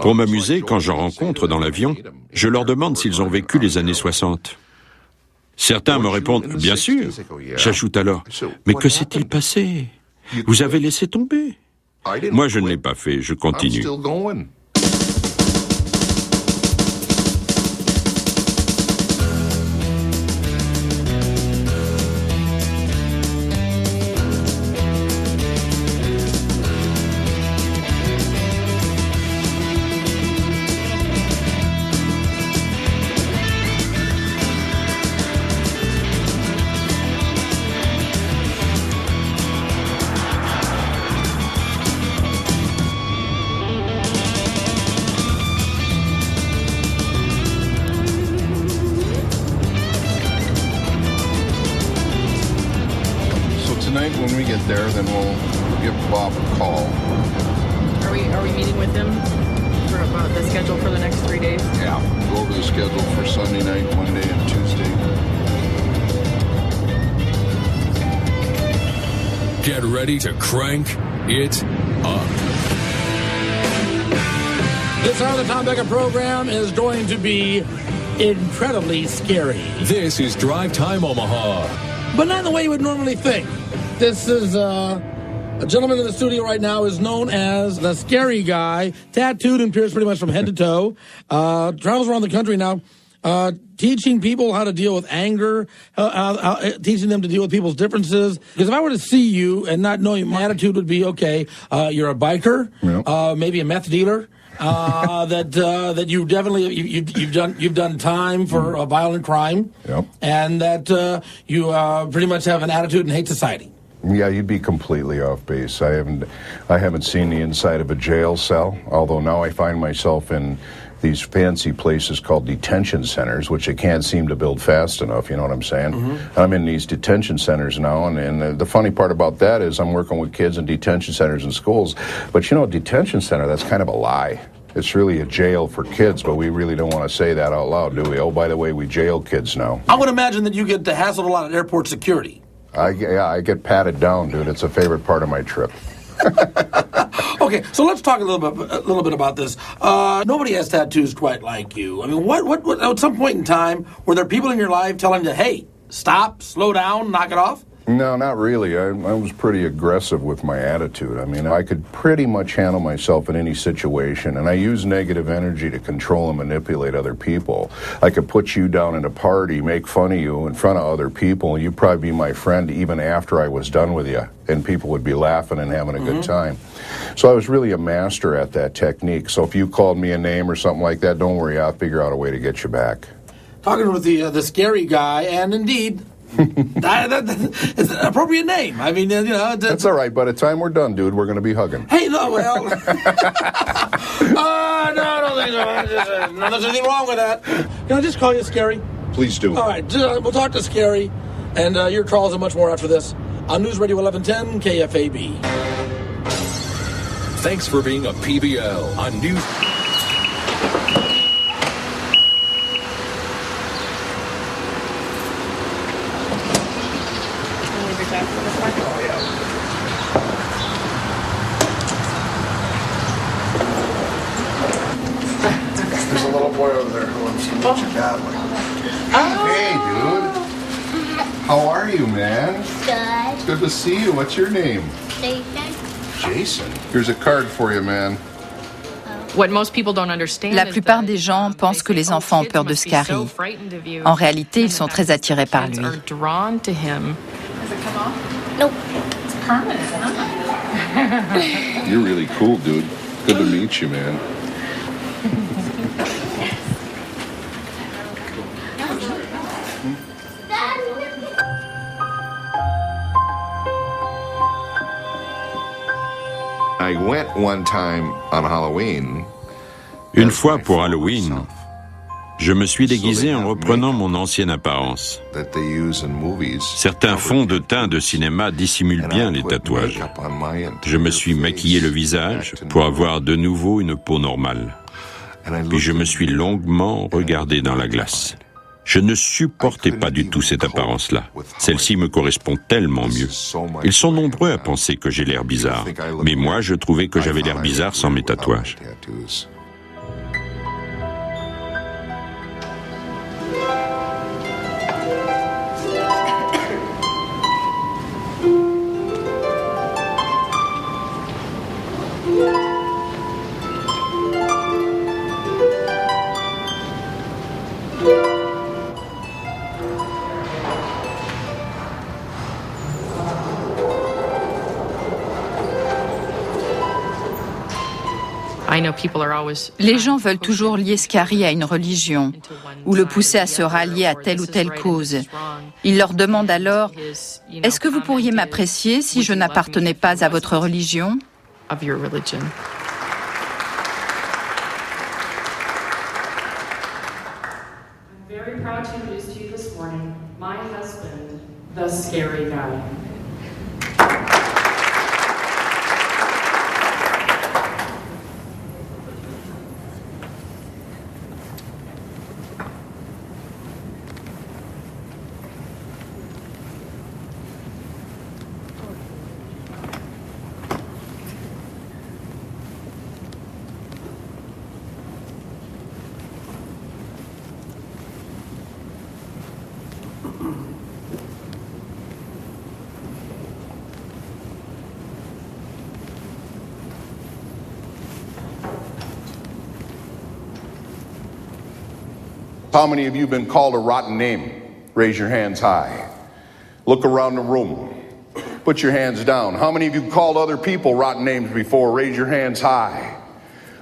Pour m'amuser, quand j'en rencontre dans l'avion, je leur demande s'ils ont vécu les années 60. Certains me répondent « Bien sûr ». J'ajoute alors « Mais que s'est-il passé ? Vous avez laissé tomber ». Moi, je ne l'ai pas fait, je continue. Tonight when we get there, then we'll give Bob a call. Are we meeting with him for about the schedule for the next 3 days? Yeah. Go over the schedule for Sunday night, Monday, and Tuesday. Get ready to crank it up. This hour of the Tom Becker program is going to be incredibly scary. This is Drive Time Omaha. But not in the way you would normally think. This is a gentleman in the studio right now is known as the Scary Guy, tattooed and pierced pretty much from head to toe. Travels around the country now, teaching people how to deal with anger, teaching them to deal with people's differences. Because if I were to see you and not know you, my attitude would be, okay, you're a biker, maybe a meth dealer. That you definitely you've done time for a violent crime, and that you pretty much have an attitude and hate society. Yeah, you'd be completely off base. I haven't seen the inside of a jail cell, although now I find myself in these fancy places called detention centers, which they can't seem to build fast enough, you know what I'm saying? Mm-hmm. I'm in these detention centers now, and the funny part about that is I'm working with kids in detention centers and schools, but you know, a detention center, that's kind of a lie. It's really a jail for kids, but we really don't want to say that out loud, do we? Oh, by the way, we jail kids now. I would imagine that you get hassled a lot at airport security. I get patted down, dude. It's a favorite part of my trip. Okay, so let's talk a little bit about this. Nobody has tattoos quite like you. I mean, what at some point in time, were there people in your life telling you, hey, stop, slow down, knock it off? No, not really. I was pretty aggressive with my attitude. I mean, I could pretty much handle myself in any situation, and I use negative energy to control and manipulate other people. I could put you down at a party, make fun of you in front of other people, and you'd probably be my friend even after I was done with you, and people would be laughing and having a good time. So I was really a master at that technique. So if you called me a name or something like that, don't worry, I'll figure out a way to get you back. Talking with the Scary Guy, and indeed... it's an appropriate name. I mean, you know... That's all right. By the time we're done, dude, we're going to be hugging. Hey, no, well... no, I don't think so. No, there's anything wrong with that. Can I just call you Scary? Please do. All right, we'll talk to Scary, and your calls and much more after this on News Radio 1110 KFAB. Thanks for being a PBL on News... There's a little boy over there who wants to meet your dad. Hey, dude. How are you, man? Good. It's good to see you. What's your name? Jason. Jason. Here's a card for you, man. La plupart des gens pensent que les enfants ont peur de Scary. En réalité, ils sont très attirés par lui. Nope. It's permanent. You're really cool, dude. Good to meet you, man. I went one time on Halloween. Une fois pour Halloween, je me suis déguisé en reprenant mon ancienne apparence. Certains fonds de teint de cinéma dissimulent bien les tatouages. Je me suis maquillé le visage pour avoir de nouveau une peau normale. Puis je me suis longuement regardé dans la glace. Je ne supportais pas du tout cette apparence-là. Celle-ci me correspond tellement mieux. Ils sont nombreux à penser que j'ai l'air bizarre, mais moi je trouvais que j'avais l'air bizarre sans mes tatouages. Les gens veulent toujours lier Scary à une religion ou le pousser à se rallier à telle ou telle cause. Ils leur demandent alors « Est-ce que vous pourriez m'apprécier si je n'appartenais pas à votre religion ?» Very proud to introduce to you this morning my husband, the Scary Guy. How many of you have been called a rotten name? Raise your hands high. Look around the room. Put your hands down. How many of you called other people rotten names before? Raise your hands high.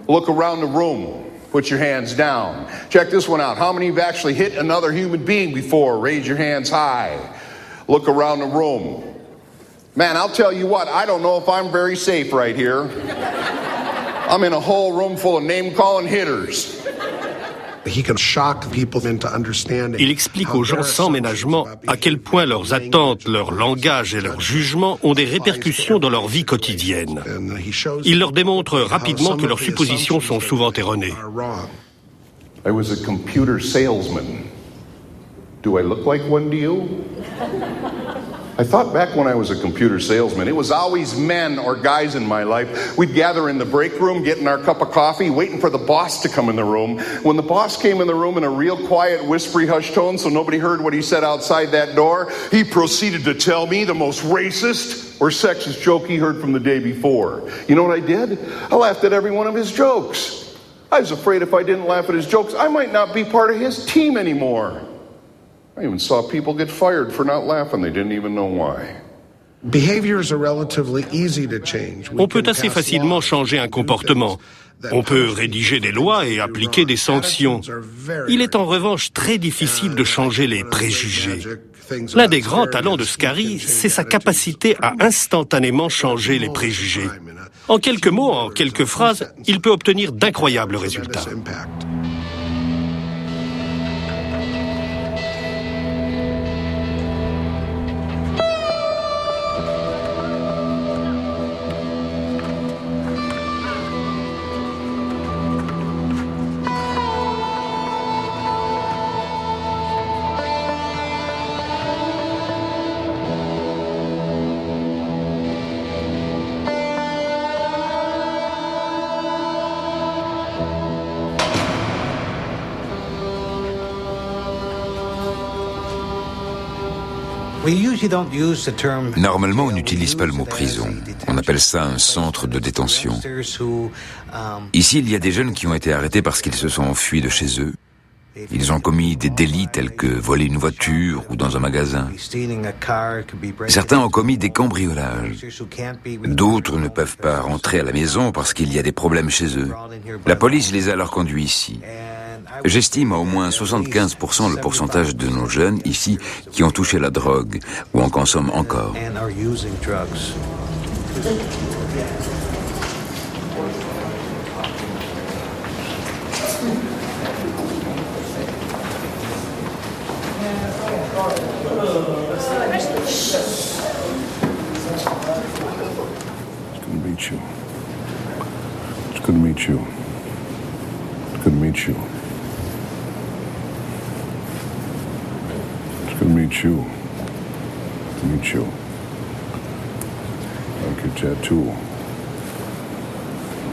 Look around the room. Put your hands down. Check this one out. How many of you have actually hit another human being before? Raise your hands high. Look around the room. Man, I'll tell you what, I don't know if I'm very safe right here. I'm in a whole room full of name-calling hitters. Il explique aux gens sans ménagement à quel point leurs attentes, leur langage et leur jugement ont des répercussions dans leur vie quotidienne. Il leur démontre rapidement que leurs suppositions sont souvent erronées. I was a computer salesman. Do I look like one to you? I thought back when I was a computer salesman, it was always men or guys in my life. We'd gather in the break room, getting our cup of coffee, waiting for the boss to come in the room. When the boss came in the room in a real quiet, whispery, hushed tone so nobody heard what he said outside that door, he proceeded to tell me the most racist or sexist joke he heard from the day before. You know what I did? I laughed at every one of his jokes. I was afraid if I didn't laugh at his jokes, I might not be part of his team anymore. I even saw people get fired for not laughing. They didn't even know why. On peut assez facilement changer un comportement. On peut rédiger des lois et appliquer des sanctions. Il est en revanche très difficile de changer les préjugés. L'un des grands talents de Scary, c'est sa capacité à instantanément changer les préjugés. En quelques mots, en quelques phrases, il peut obtenir d'incroyables résultats. Normalement, on n'utilise pas le mot prison. On appelle ça un centre de détention. Ici, il y a des jeunes qui ont été arrêtés parce qu'ils se sont enfuis de chez eux. Ils ont commis des délits tels que voler une voiture ou dans un magasin. Certains ont commis des cambriolages. D'autres ne peuvent pas rentrer à la maison parce qu'il y a des problèmes chez eux. La police les a alors conduits ici. J'estime à au moins 75% le pourcentage de nos jeunes ici qui ont touché la drogue ou en consomment encore. It's good to meet you. It's good to meet you. It's good to meet you. To meet you. I like your tattoo.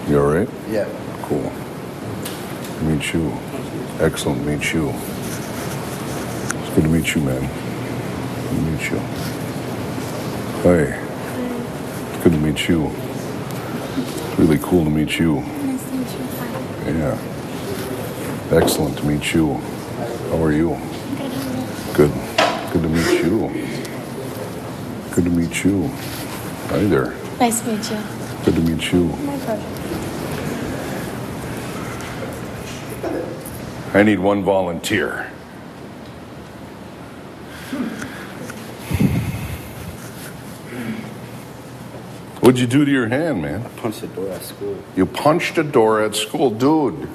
You all right? Yeah. Cool. Meet you. Excellent. Meet you. It's good to meet you, man. Good to meet you. Hey. It's good to meet you. It's really cool to meet you. Nice to meet you. Yeah. Excellent to meet you. How are you? Good. Good to meet you. Good to meet you. Hi there. Nice to meet you. Good to meet you. My pleasure. I need one volunteer. What'd you do to your hand, man? I punched a door at school. You punched a door at school, dude.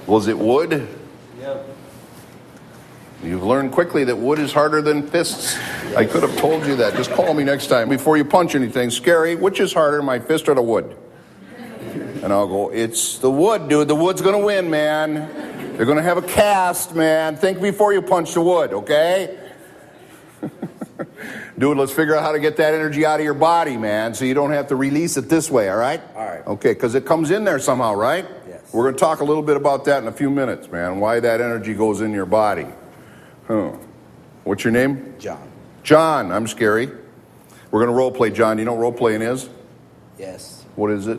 Was it wood? Yep. You've learned quickly that wood is harder than fists. I could have told you that. Just call me next time before you punch anything. Scary, which is harder, my fist or the wood? And I'll go, it's the wood, dude. The wood's gonna win, man. They're gonna have a cast, man. Think before you punch the wood, okay? Dude, let's figure out how to get that energy out of your body, man, so you don't have to release it this way, all right? All right. Okay, because it comes in there somehow, right? Yes. We're going to talk a little bit about that in a few minutes, man, why that energy goes in your body. Oh. What's your name? John. John, I'm Scary. We're going to role play, John. Do you know what role playing is? Yes. What is it?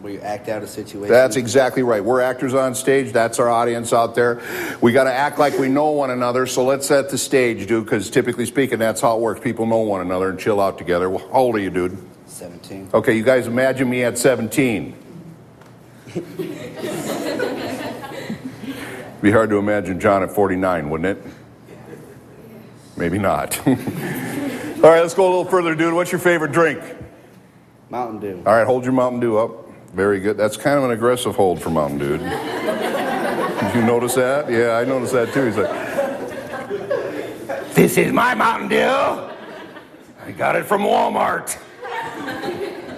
Where you act out a situation. That's exactly right. We're actors on stage. That's our audience out there. We got to act like we know one another. So let's set the stage, dude, because typically speaking, that's how it works. People know one another and chill out together. Well, how old are you, dude? 17. Okay, you guys imagine me at 17. Be hard to imagine John at 49, wouldn't it? Maybe not. All right, let's go a little further, dude. What's your favorite drink? Mountain Dew. All right, hold your Mountain Dew up. Very good. That's kind of an aggressive hold for Mountain Dew. Did you notice that? Yeah, I noticed that too. He's like, "This is my Mountain Dew. I got it from Walmart."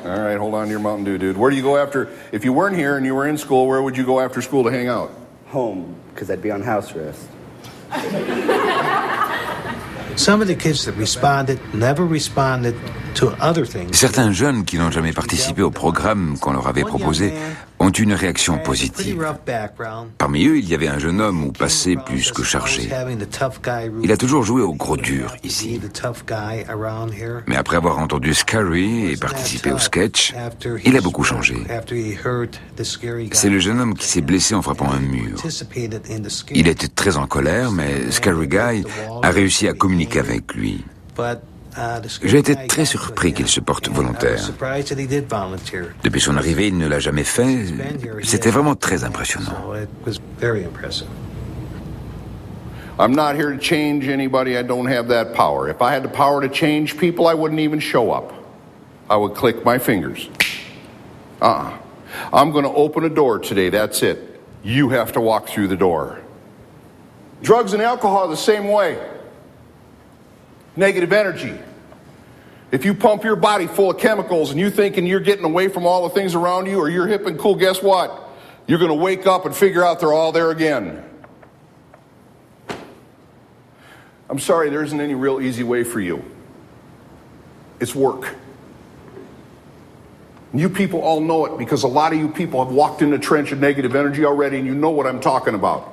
All right, hold on to your Mountain Dew, dude. Where do you go after, if you weren't here and you were in school, where would you go after school to hang out? Home, because I'd be on house arrest. Some of the kids that responded never responded to other things. Certains jeunes qui n'ont jamais participé au programme qu'on leur avait proposé ont une réaction positive. Parmi eux, il y avait un jeune homme au passé plus que chargé. Il a toujours joué au gros dur ici. Mais après avoir entendu Scary et participé au sketch, il a beaucoup changé. C'est le jeune homme qui s'est blessé en frappant un mur. Il était très en colère, mais Scary Guy a réussi à communiquer avec lui. J'ai été très surpris qu'il se porte volontaire. Depuis son arrivée, il ne l'a jamais fait. C'était vraiment très impressionnant. I'm not here to change anybody. I don't have that power. If I had the power to change people, I wouldn't even show up. I would click my fingers. I'm going to open a door today. That's it. You have to walk through the door. Drugs and alcohol are the same way. Negative energy. If you pump your body full of chemicals and you thinking you're getting away from all the things around you or you're hip and cool, guess what? You're going to wake up and figure out they're all there again. I'm sorry, there isn't any real easy way for you. It's work. You people all know it because a lot of you people have walked in the trench of negative energy already and you know what I'm talking about.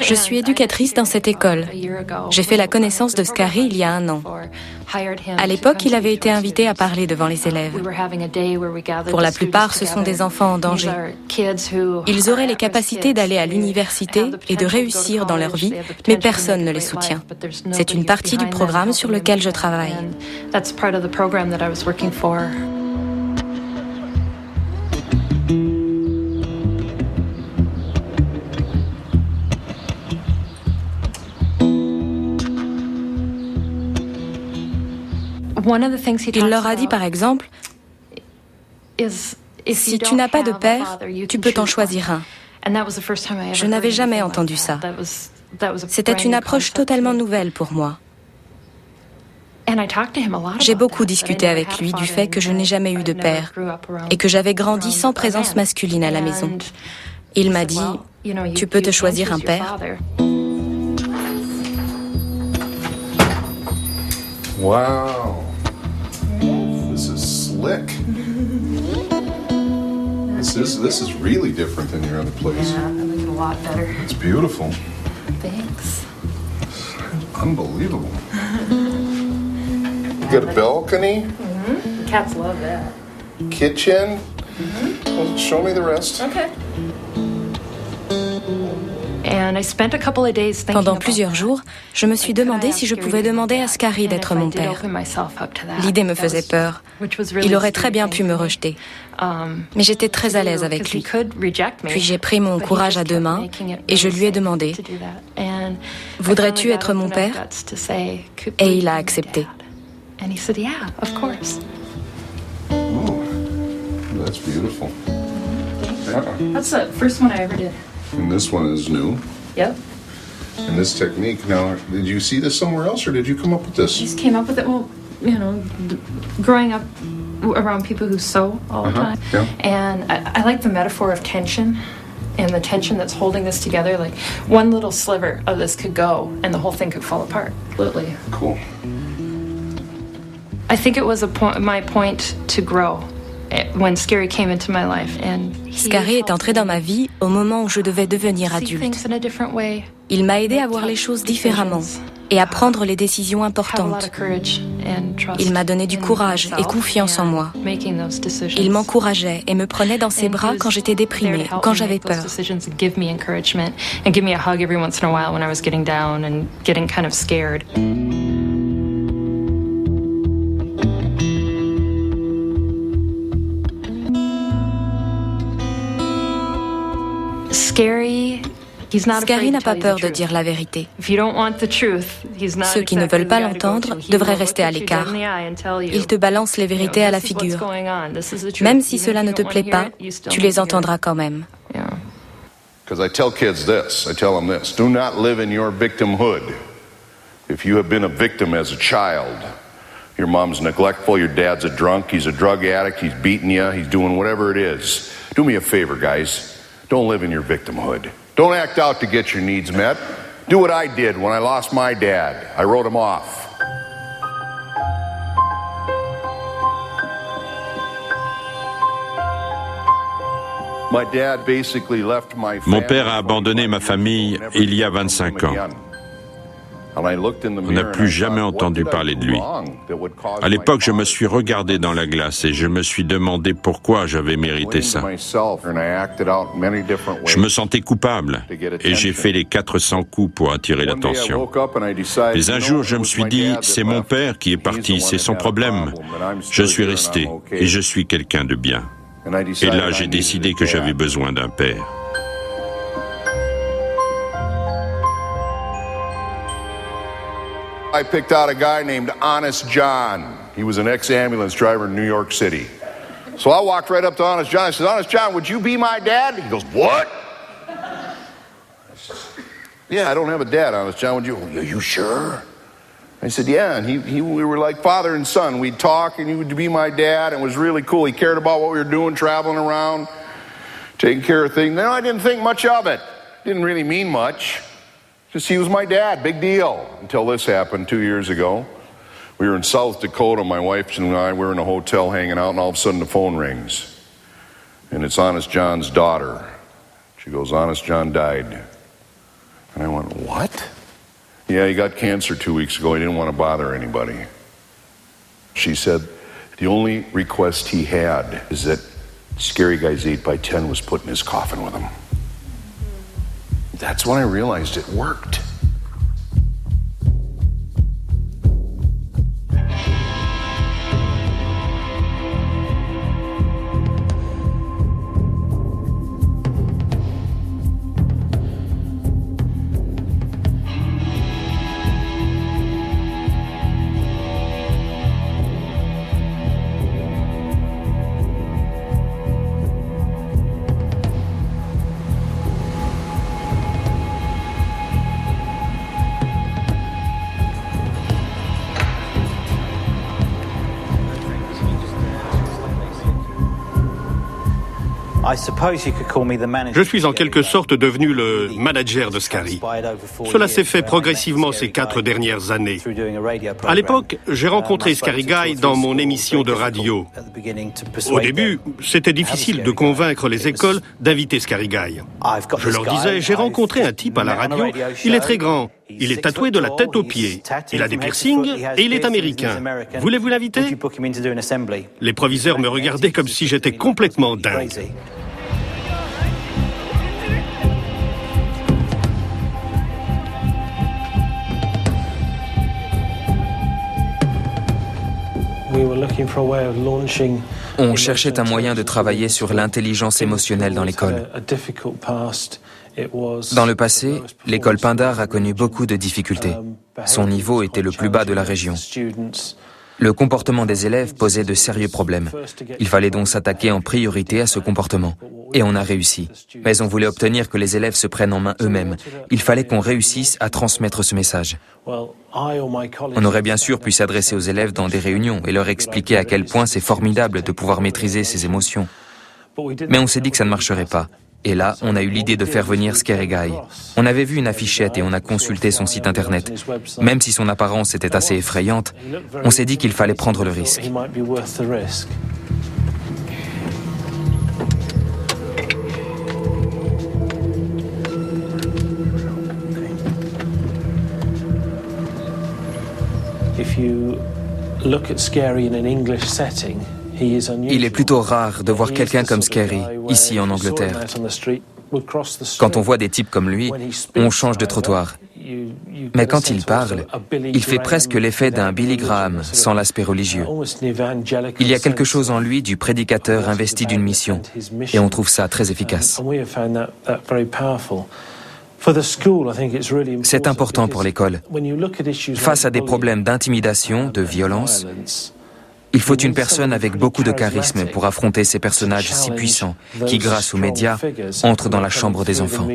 Je suis éducatrice dans cette école. J'ai fait la connaissance de Scary il y a 1 an. À l'époque, il avait été invité à parler devant les élèves. Pour la plupart, ce sont des enfants en danger. Ils auraient les capacités d'aller à l'université et de réussir dans leur vie, mais personne ne les soutient. C'est une partie du programme sur lequel je travaille. Il leur a dit par exemple, si tu n'as pas de père, tu peux t'en choisir un. Je n'avais jamais entendu ça. C'était une approche totalement nouvelle pour moi. J'ai beaucoup discuté avec lui du fait que je n'ai jamais eu de père et que j'avais grandi sans présence masculine à la maison. Il m'a dit, tu peux te choisir un père. Wow. This is slick. This is really different than your other place. Yeah, I like it a lot better. It's beautiful. Thanks. Unbelievable. You got a balcony? Mm-hmm. The cats love that. Kitchen? Well, show me the rest. Okay. Pendant plusieurs jours, je me suis demandé si je pouvais demander à Scary d'être mon père. L'idée me faisait peur. Il aurait très bien pu me rejeter. Mais j'étais très à l'aise avec lui. Puis j'ai pris mon courage à 2 mains et je lui ai demandé « Voudrais-tu être mon père ?» Et il a accepté. And he said, yeah, of course. Oh, that's beautiful. That's the first one I ever did. And this one is new. Yep. And this technique, now, did you see this somewhere else, or did you come up with this? I just came up with it, well, you know, growing up around people who sew all the time. Yeah. And I like the metaphor of tension and the tension that's holding this together. Like, one little sliver of this could go and the whole thing could fall apart. Absolutely. Cool. I think it was my point to grow when Scary came into my life. And Scary est entré dans ma vie au moment où je devais devenir adulte. Il m'a aidé à voir les choses différemment et à prendre les décisions importantes. Il m'a donné du courage et confiance en moi. Il m'encourageait et me prenait dans ses bras quand j'étais déprimée ou quand j'avais peur. Scary n'a pas peur de dire la vérité. Ceux qui ne veulent pas l'entendre devraient rester à l'écart. Il te balance les vérités à la figure. Même si cela ne te plaît pas, tu les entendras quand même. Because I tell kids this, I tell them this, do not live in your victimhood. If you have been a victim as a child, your mom's neglectful, your dad's a drunk, he's a drug addict, he's beating you, he's doing whatever it is. Do me a favor, guys. Don't live in your victimhood. Don't act out to get your needs met. Do what I did when I lost my dad. I wrote him off. Mon père a abandonné ma famille il y a 25 ans. On n'a plus jamais entendu parler de lui. À l'époque, je me suis regardé dans la glace et je me suis demandé pourquoi j'avais mérité ça. Je me sentais coupable et j'ai fait les 400 coups pour attirer l'attention. Mais un jour, je me suis dit, c'est mon père qui est parti, c'est son problème. Je suis resté et je suis quelqu'un de bien. Et là, j'ai décidé que j'avais besoin d'un père. I picked out a guy named Honest John. He was an ex-ambulance driver in New York City. So I walked right up to Honest John. I said, Honest John, would you be my dad? He goes, what? Yeah, I don't have a dad, Honest John. Would you? Are you sure? I said, yeah. And we were like father and son. We'd talk, and he would be my dad. It was really cool. He cared about what we were doing, traveling around, taking care of things. No, I didn't think much of it. Didn't really mean much. Just he was my dad, big deal. Until this happened 2 years ago. We were in South Dakota, my wife and I were in a hotel hanging out, and all of a sudden the phone rings. And it's Honest John's daughter. She goes, Honest John died. And I went, what? Yeah, he got cancer 2 weeks ago. He didn't want to bother anybody. She said, the only request he had is that Scary Guy's 8x10 was put in his coffin with him. That's when I realized it worked. Je suis en quelque sorte devenu le manager de Scary. Cela s'est fait progressivement ces 4 dernières années. À l'époque, j'ai rencontré Scary Guy dans mon émission de radio. Au début, c'était difficile de convaincre les écoles d'inviter Scary Guy. Je leur disais, j'ai rencontré un type à la radio, il est très grand, il est tatoué de la tête aux pieds, il a des piercings et il est américain. Voulez-vous l'inviter? Les proviseurs me regardaient comme si j'étais complètement dingue. On cherchait un moyen de travailler sur l'intelligence émotionnelle dans l'école. Dans le passé, l'école Pindar a connu beaucoup de difficultés. Son niveau était le plus bas de la région. Le comportement des élèves posait de sérieux problèmes. Il fallait donc s'attaquer en priorité à ce comportement. Et on a réussi. Mais on voulait obtenir que les élèves se prennent en main eux-mêmes. Il fallait qu'on réussisse à transmettre ce message. On aurait bien sûr pu s'adresser aux élèves dans des réunions et leur expliquer à quel point c'est formidable de pouvoir maîtriser ses émotions. Mais on s'est dit que ça ne marcherait pas. Et là, on a eu l'idée de faire venir Scary Guy. On avait vu une affichette et on a consulté son site internet. Même si son apparence était assez effrayante, on s'est dit qu'il fallait prendre le risque. Il est plutôt rare de voir quelqu'un comme Scary ici en Angleterre. Quand on voit des types comme lui, on change de trottoir. Mais quand il parle, il fait presque l'effet d'un Billy Graham sans l'aspect religieux. Il y a quelque chose en lui du prédicateur investi d'une mission, et on trouve ça très efficace. C'est important pour l'école. Face à des problèmes d'intimidation, de violence, il faut une personne avec beaucoup de charisme pour affronter ces personnages si puissants qui, grâce aux médias, entrent dans la chambre des enfants.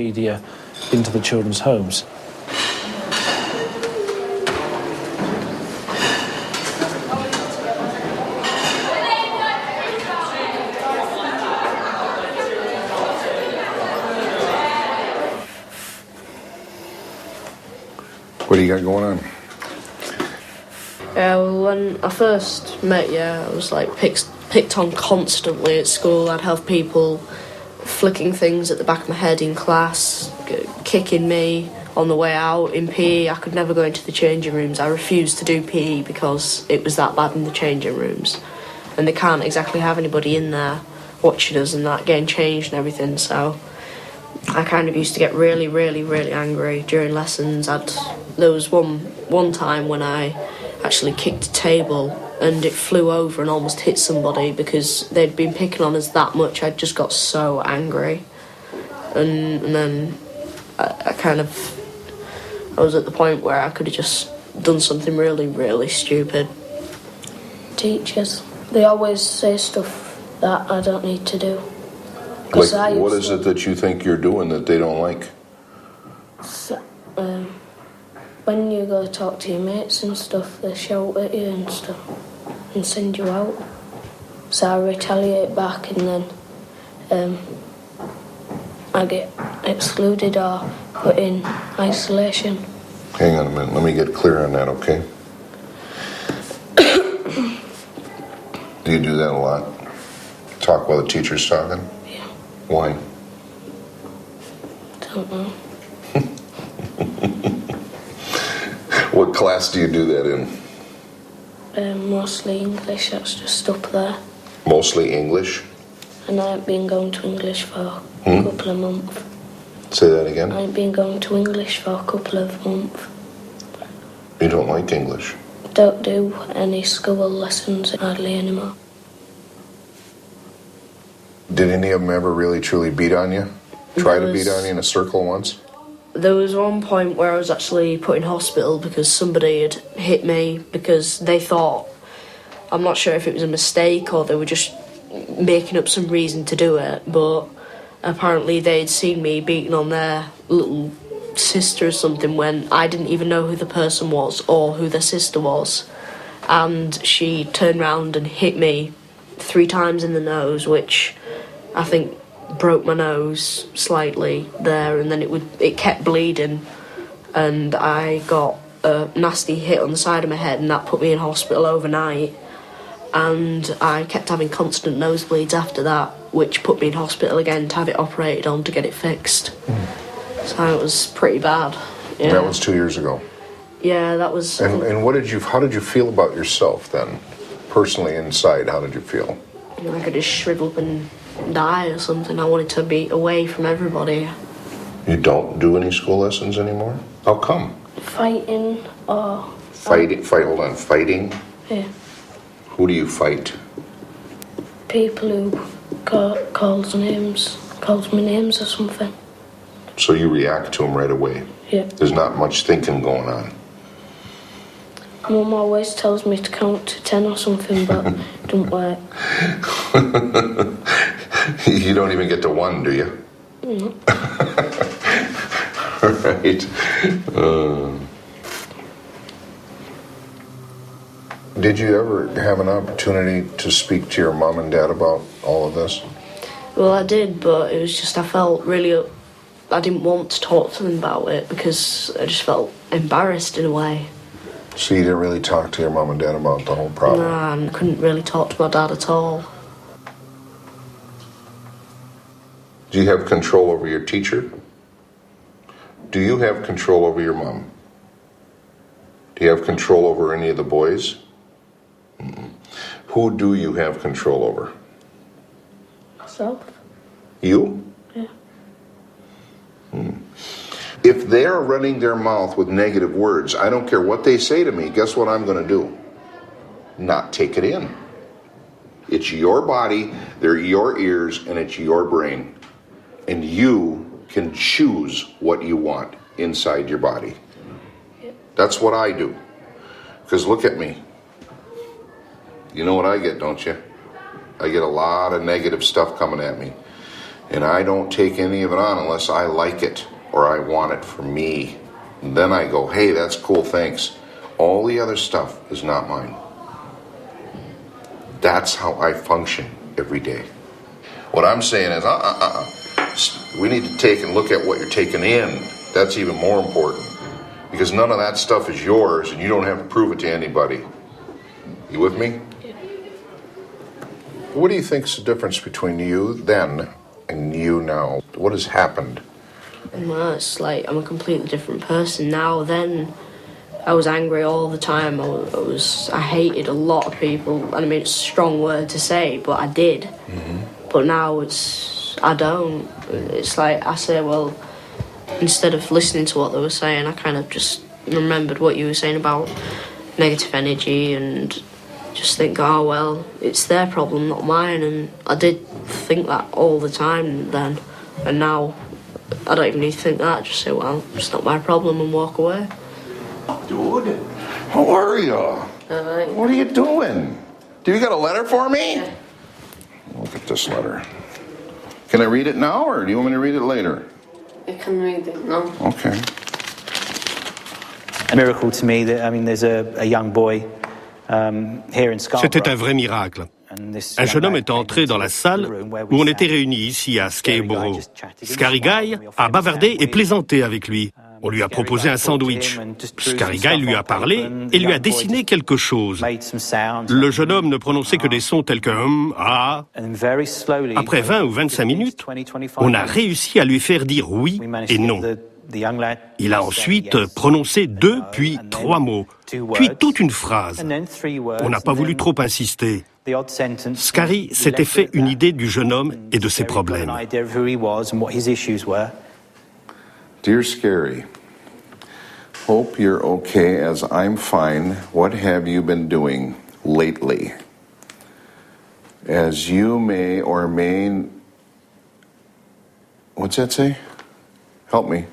What do you got going on? When I first met you, I was like picked on constantly at school. I'd have people flicking things at the back of my head in class, kicking me on the way out in PE. I could never go into the changing rooms. I refused to do PE because it was that bad in the changing rooms. And they can't exactly have anybody in there watching us and that, getting changed and everything, so I kind of used to get really, really, really angry during lessons. There was one time when I actually kicked a table and it flew over and almost hit somebody because they'd been picking on us that much. I just got so angry. And then I was at the point where I could have just done something really, really stupid. Teachers, they always say stuff that I don't need to do. Like, what is it that you think you're doing that they don't like? So, when you go talk to your mates and stuff, they shout at you and stuff and send you out. So I retaliate back and then I get excluded or put in isolation. Hang on a minute, let me get clear on that, okay? Do you do that a lot? Talk while the teacher's talking? Yeah. Why? Don't know. What class do you do that in? Mostly English, that's just up there. Mostly English? And I ain't been going to English for a couple of months. Say that again? I ain't been going to English for a couple of months. You don't like English? Don't do any school lessons hardly anymore. Did any of them ever really truly beat on you? Try to beat on you in a circle once? There was one point where I was actually put in hospital because somebody had hit me because they thought, I'm not sure if it was a mistake or they were just making up some reason to do it, but apparently they'd seen me beating on their little sister or something when I didn't even know who the person was or who their sister was. And she turned around and hit me 3 times in the nose, which I think broke my nose slightly there, and then it kept bleeding, and I got a nasty hit on the side of my head, and that put me in hospital overnight, and I kept having constant nosebleeds after that, which put me in hospital again to have it operated on to get it fixed. So it was pretty bad. Yeah. That was 2 years ago. Yeah, that was. And how did you feel about yourself then, personally inside? How did you feel? I could just shrivel up and die or something. I wanted to be away from everybody. You don't do any school lessons anymore? How come? Fighting or... Hold on, fighting? Yeah. Who do you fight? People who calls me names or something. So you react to them right away? Yeah. There's not much thinking going on? Mum always tells me to count to 10 or something, but it don't work. You don't even get to 1, do you? No. Right. Did you ever have an opportunity to speak to your mom and dad about all of this? Well, I did, but it was just I felt really... I didn't want to talk to them about it because I just felt embarrassed in a way. So you didn't really talk to your mom and dad about the whole problem? Nah, I couldn't really talk to my dad at all. Do you have control over your teacher? Do you have control over your mom? Do you have control over any of the boys? Mm-mm. Who do you have control over? Myself. You? Yeah. If they're running their mouth with negative words, I don't care what they say to me, guess what I'm going to do? Not take it in. It's your body, they're your ears, and it's your brain. And you can choose what you want inside your body. That's what I do. Because look at me. You know what I get, don't you? I get a lot of negative stuff coming at me. And I don't take any of it on unless I like it or I want it for me. And then I go, hey, that's cool, thanks. All the other stuff is not mine. That's how I function every day. What I'm saying is, we need to take and look at what you're taking in. That's even more important. Because none of that stuff is yours and you don't have to prove it to anybody. You with me? Yeah. What do you think's the difference between you then and you now? What has happened? Well, it's like I'm a completely different person now. Then I was angry all the time. I hated a lot of people. And I mean, it's a strong word to say, but I did. Mm-hmm. But now I don't. It's like I say, well, instead of listening to what they were saying, I kind of just remembered what you were saying about negative energy and just think, oh, well, it's their problem, not mine. And I did think that all the time then. And now I don't even need to think that. I just say, well, it's not my problem and walk away. Dude, how are you? What are you doing? Do you got a letter for me? Yeah. Look at this letter. Can I read it now or do you want me to read it later? You can read it now. Okay. A miracle to me that, I mean, there's a young boy here in Scarborough. C'était un vrai miracle. Un jeune homme est entré dans la salle où on était réunis ici à Scarborough. Scary Guy a bavardé et plaisanté avec lui. On lui a proposé un sandwich. Scary Guy lui a parlé et lui a dessiné quelque chose. Le jeune homme ne prononçait que des sons tels que ah. Après 20 ou 25 minutes, on a réussi à lui faire dire oui et non. Il a ensuite prononcé 2 puis 3 mots, puis toute une phrase. On n'a pas voulu trop insister. Scary s'était fait une idée du jeune homme et de ses problèmes. Dear Scary, hope you're okay as I'm fine. What have you been doing lately? As you may or may... What's that say? Help me.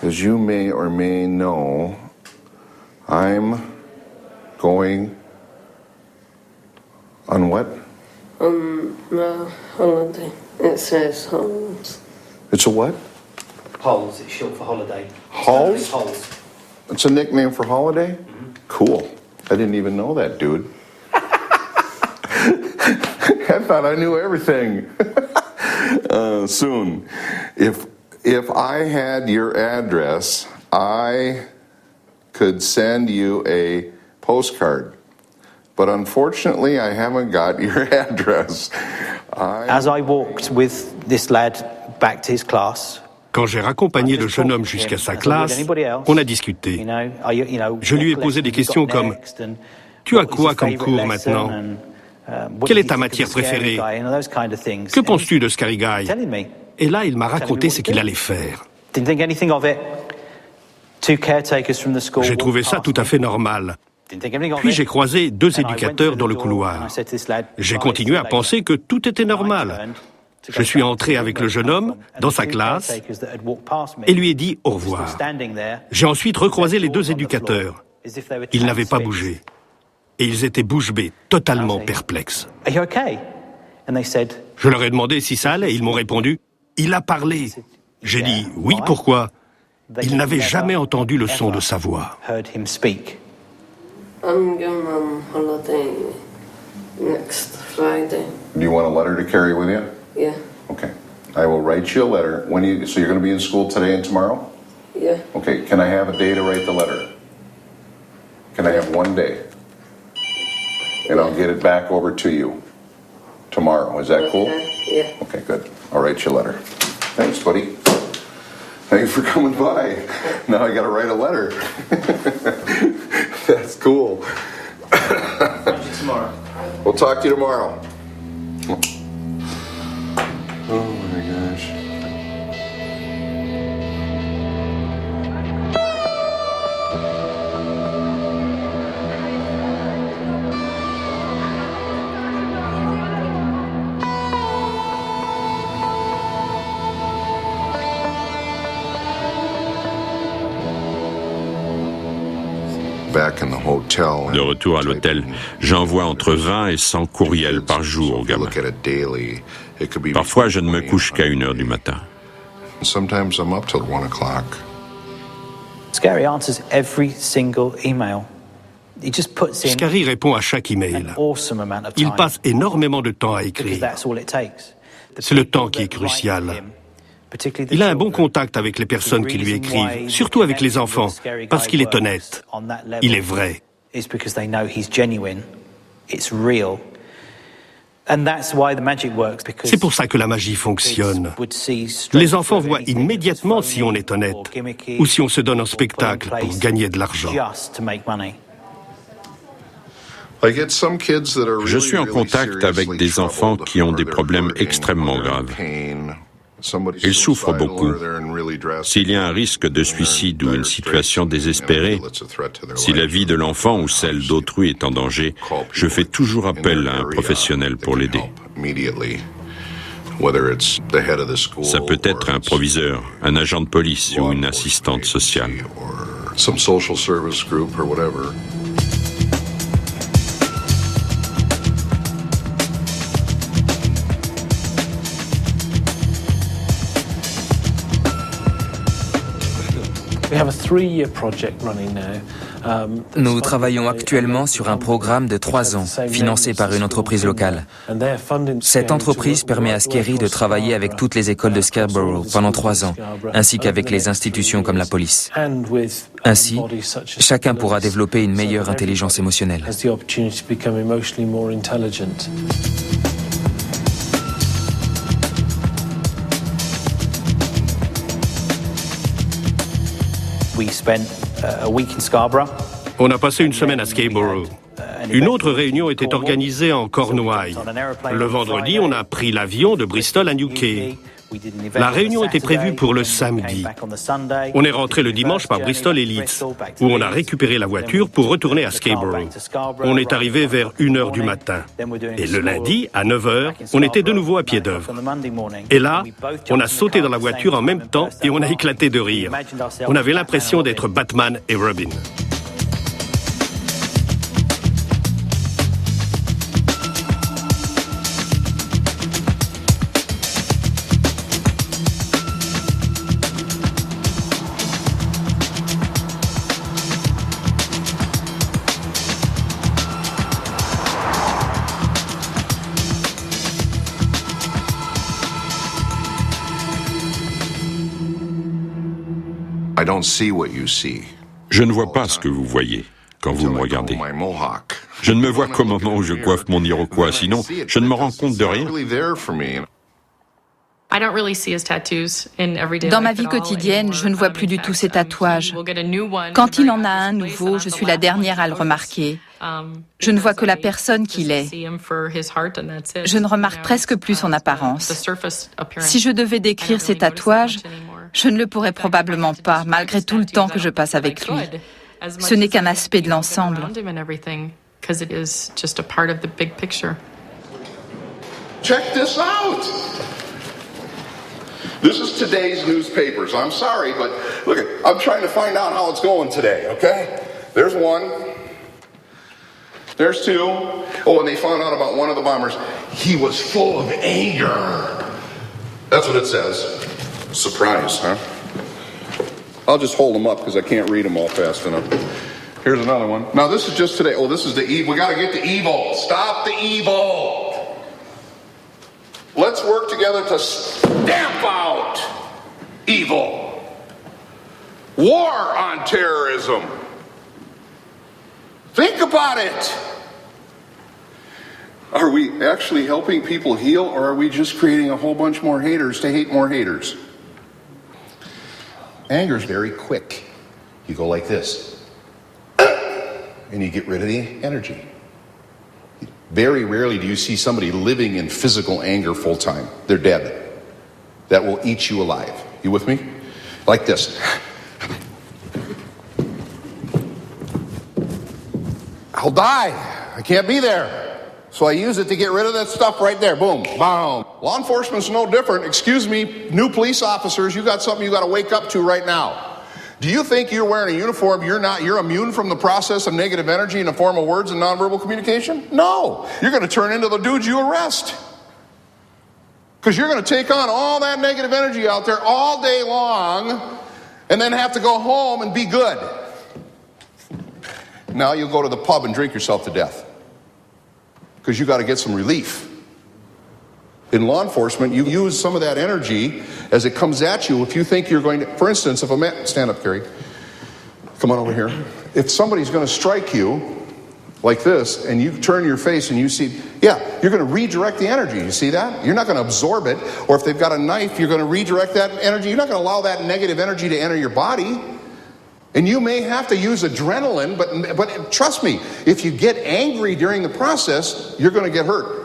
As you may or may know, I'm going... On what? Holiday. It says Holes. It's a what? Holes, it's short for holiday. Holes? Holes. It's a nickname for holiday? Mm-hmm. Cool. I didn't even know that, dude. I thought I knew everything. Soon. If I had your address, I could send you a postcard. But unfortunately, I haven't got your address. As I walked with this lad back to his class, quand j'ai raccompagné le jeune homme jusqu'à sa classe, on a discuté. Je lui ai posé des questions comme « Tu as quoi comme cours maintenant ? Quelle est ta matière préférée ? Que penses-tu de Scary Guy ?» Et là, il m'a raconté ce qu'il allait faire. J'ai trouvé ça tout à fait normal. Puis j'ai croisé 2 éducateurs dans le couloir. J'ai continué à penser que tout était normal. Je suis entré avec le jeune homme dans sa classe et lui ai dit au revoir. J'ai ensuite recroisé les 2 éducateurs Ils n'avaient pas bougé. Et ils étaient bouche bée, totalement perplexes. Je leur ai demandé si ça allait. Ils m'ont répondu, « Il a parlé ». J'ai dit, « Oui, pourquoi ?» Ils n'avaient jamais entendu le son de sa voix. I'm going on holiday next Friday. Do you want a letter to carry with you? Yeah. Okay. I will write you a letter. So you're going to be in school today and tomorrow? Yeah. Okay. Can I have a day to write the letter? Can I have one day? And I'll get it back over to you tomorrow. Is that cool? Yeah. Okay, good. I'll write you a letter. Thanks, buddy. Thanks for coming by. Now I got to write a letter. That's cool. Talk to you tomorrow. We'll talk to you tomorrow. Oh my gosh. De retour à l'hôtel, j'envoie entre 20 et 100 courriels par jour aux gamins. Parfois, je ne me couche qu'à 1h du matin. Scary answers every single email. He just puts in Scary répond à chaque email. an awesome amount of Il time passe énormément de temps à because écrire. that's all it takes. C'est le temps qui est crucial. Il a un bon contact avec les personnes qui lui écrivent, surtout avec les enfants, parce qu'il est honnête, il est vrai. It's because they know he's genuine, it's real. And that's why the magic works, because C'est pour ça que la magie fonctionne. Les enfants voient immédiatement si on est honnête ou si on se donne en spectacle pour gagner de l'argent. just to make money. Je suis en contact avec des enfants qui ont des problèmes extrêmement graves. Ils souffrent beaucoup. S'il y a un risque de suicide ou une situation désespérée, si la vie de l'enfant ou celle d'autrui est en danger, je fais toujours appel à un professionnel pour l'aider. Ça peut être un proviseur, un agent de police ou une assistante sociale. Nous travaillons actuellement sur un programme de 3 ans, financé par une entreprise locale. Cette entreprise permet à Scary de travailler avec toutes les écoles de Scarborough pendant 3 ans, ainsi qu'avec les institutions comme la police. Ainsi, chacun pourra développer une meilleure intelligence émotionnelle. On a passé une semaine à Scarborough. Une autre réunion était organisée en Cornouailles. Le vendredi, on a pris l'avion de Bristol à Newquay. La réunion était prévue pour le samedi. On est rentré le dimanche par Bristol et Leeds, où on a récupéré la voiture pour retourner à Scarborough. On est arrivé vers 1h du matin. Et le lundi, à 9h, on était de nouveau à pied d'œuvre. Et là, on a sauté dans la voiture en même temps et on a éclaté de rire. On avait l'impression d'être Batman et Robin. Je ne vois pas ce que vous voyez quand vous me regardez. Je ne me vois qu'au moment où je coiffe mon iroquois, sinon je ne me rends compte de rien. Dans ma vie quotidienne, je ne vois plus du tout ces tatouages. Quand il en a un nouveau, je suis la dernière à le remarquer. Je ne vois que la personne qu'il est. Je ne remarque presque plus son apparence. Si je devais décrire ces tatouages, je ne le pourrais probablement pas, malgré tout le temps que je passe avec lui. Ce n'est qu'un aspect de l'ensemble. Check this out! This is today's newspapers. I'm sorry, but look, I'm trying to find out how it's going today, okay? There's one. There's two. Oh, and they found out about one of the bombers. He was full of anger. That's what it says. Surprise, huh? I'll just hold them up because I can't read them all fast enough. Here's another one. Now, this is just today. Oh, this is the evil. We got to get the evil. Stop the evil. Let's work together to stamp out evil. War on terrorism. Think about it. Are we actually helping people heal, or are we just creating a whole bunch more haters to hate more haters? Anger is very quick. You go like this, and you get rid of the energy. Very rarely do you see somebody living in physical anger full time. They're dead. That will eat you alive. You with me? Like this. I'll die. I can't be there. So I use it to get rid of that stuff right there. Boom, boom. Law enforcement's no different. Excuse me, new police officers, you got something you got to wake up to right now. Do you think you're wearing a uniform, you're immune from the process of negative energy in the form of words and nonverbal communication? No. You're going to turn into the dudes you arrest. Because you're going to take on all that negative energy out there all day long and then have to go home and be good. Now you'll go to the pub and drink yourself to death. Because you got to get some relief. In law enforcement, you use some of that energy as it comes at you. If you think you're going to, for instance, if a man, stand up, Carrie. Come on over here. If somebody's going to strike you like this, and you turn your face and you see, yeah, you're going to redirect the energy. You see that? You're not going to absorb it. Or if they've got a knife, you're going to redirect that energy. You're not going to allow that negative energy to enter your body. And you may have to use adrenaline, but trust me, if you get angry during the process, you're going to get hurt.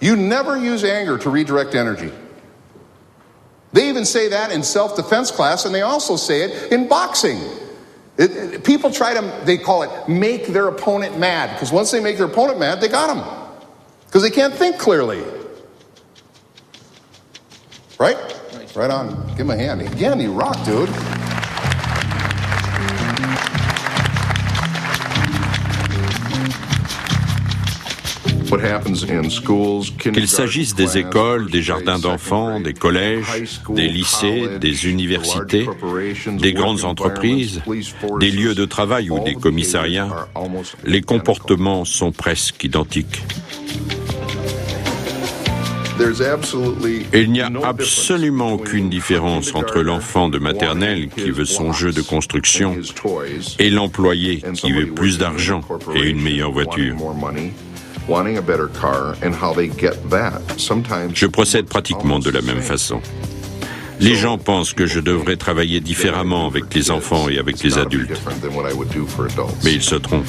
You never use anger to redirect energy. They even say that in self-defense class, and they also say it in boxing. People try to, they call it make their opponent mad, because once they make their opponent mad, they got them. Because they can't think clearly. Right? Right on. Give him a hand. Again, you rock, dude. Qu'il s'agisse des écoles, des jardins d'enfants, des collèges, des lycées, des universités, des grandes entreprises, des lieux de travail ou des commissariats, les comportements sont presque identiques. Il n'y a absolument aucune différence entre l'enfant de maternelle qui veut son jeu de construction et l'employé qui veut plus d'argent et une meilleure voiture. Je procède pratiquement de la même façon. Les gens pensent que je devrais travailler différemment avec les enfants et avec les adultes. Mais ils se trompent.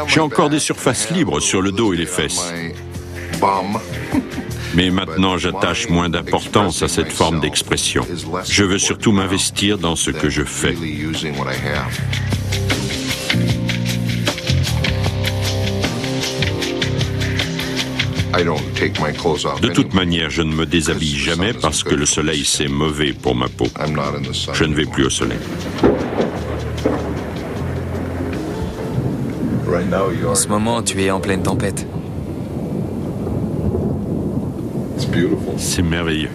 J'ai encore des surfaces libres sur le dos et les fesses. Mais maintenant, j'attache moins d'importance à cette forme d'expression. Je veux surtout m'investir dans ce que je fais. De toute manière, je ne me déshabille jamais parce que le soleil, c'est mauvais pour ma peau. Je ne vais plus au soleil. En ce moment, tu es en pleine tempête. C'est merveilleux.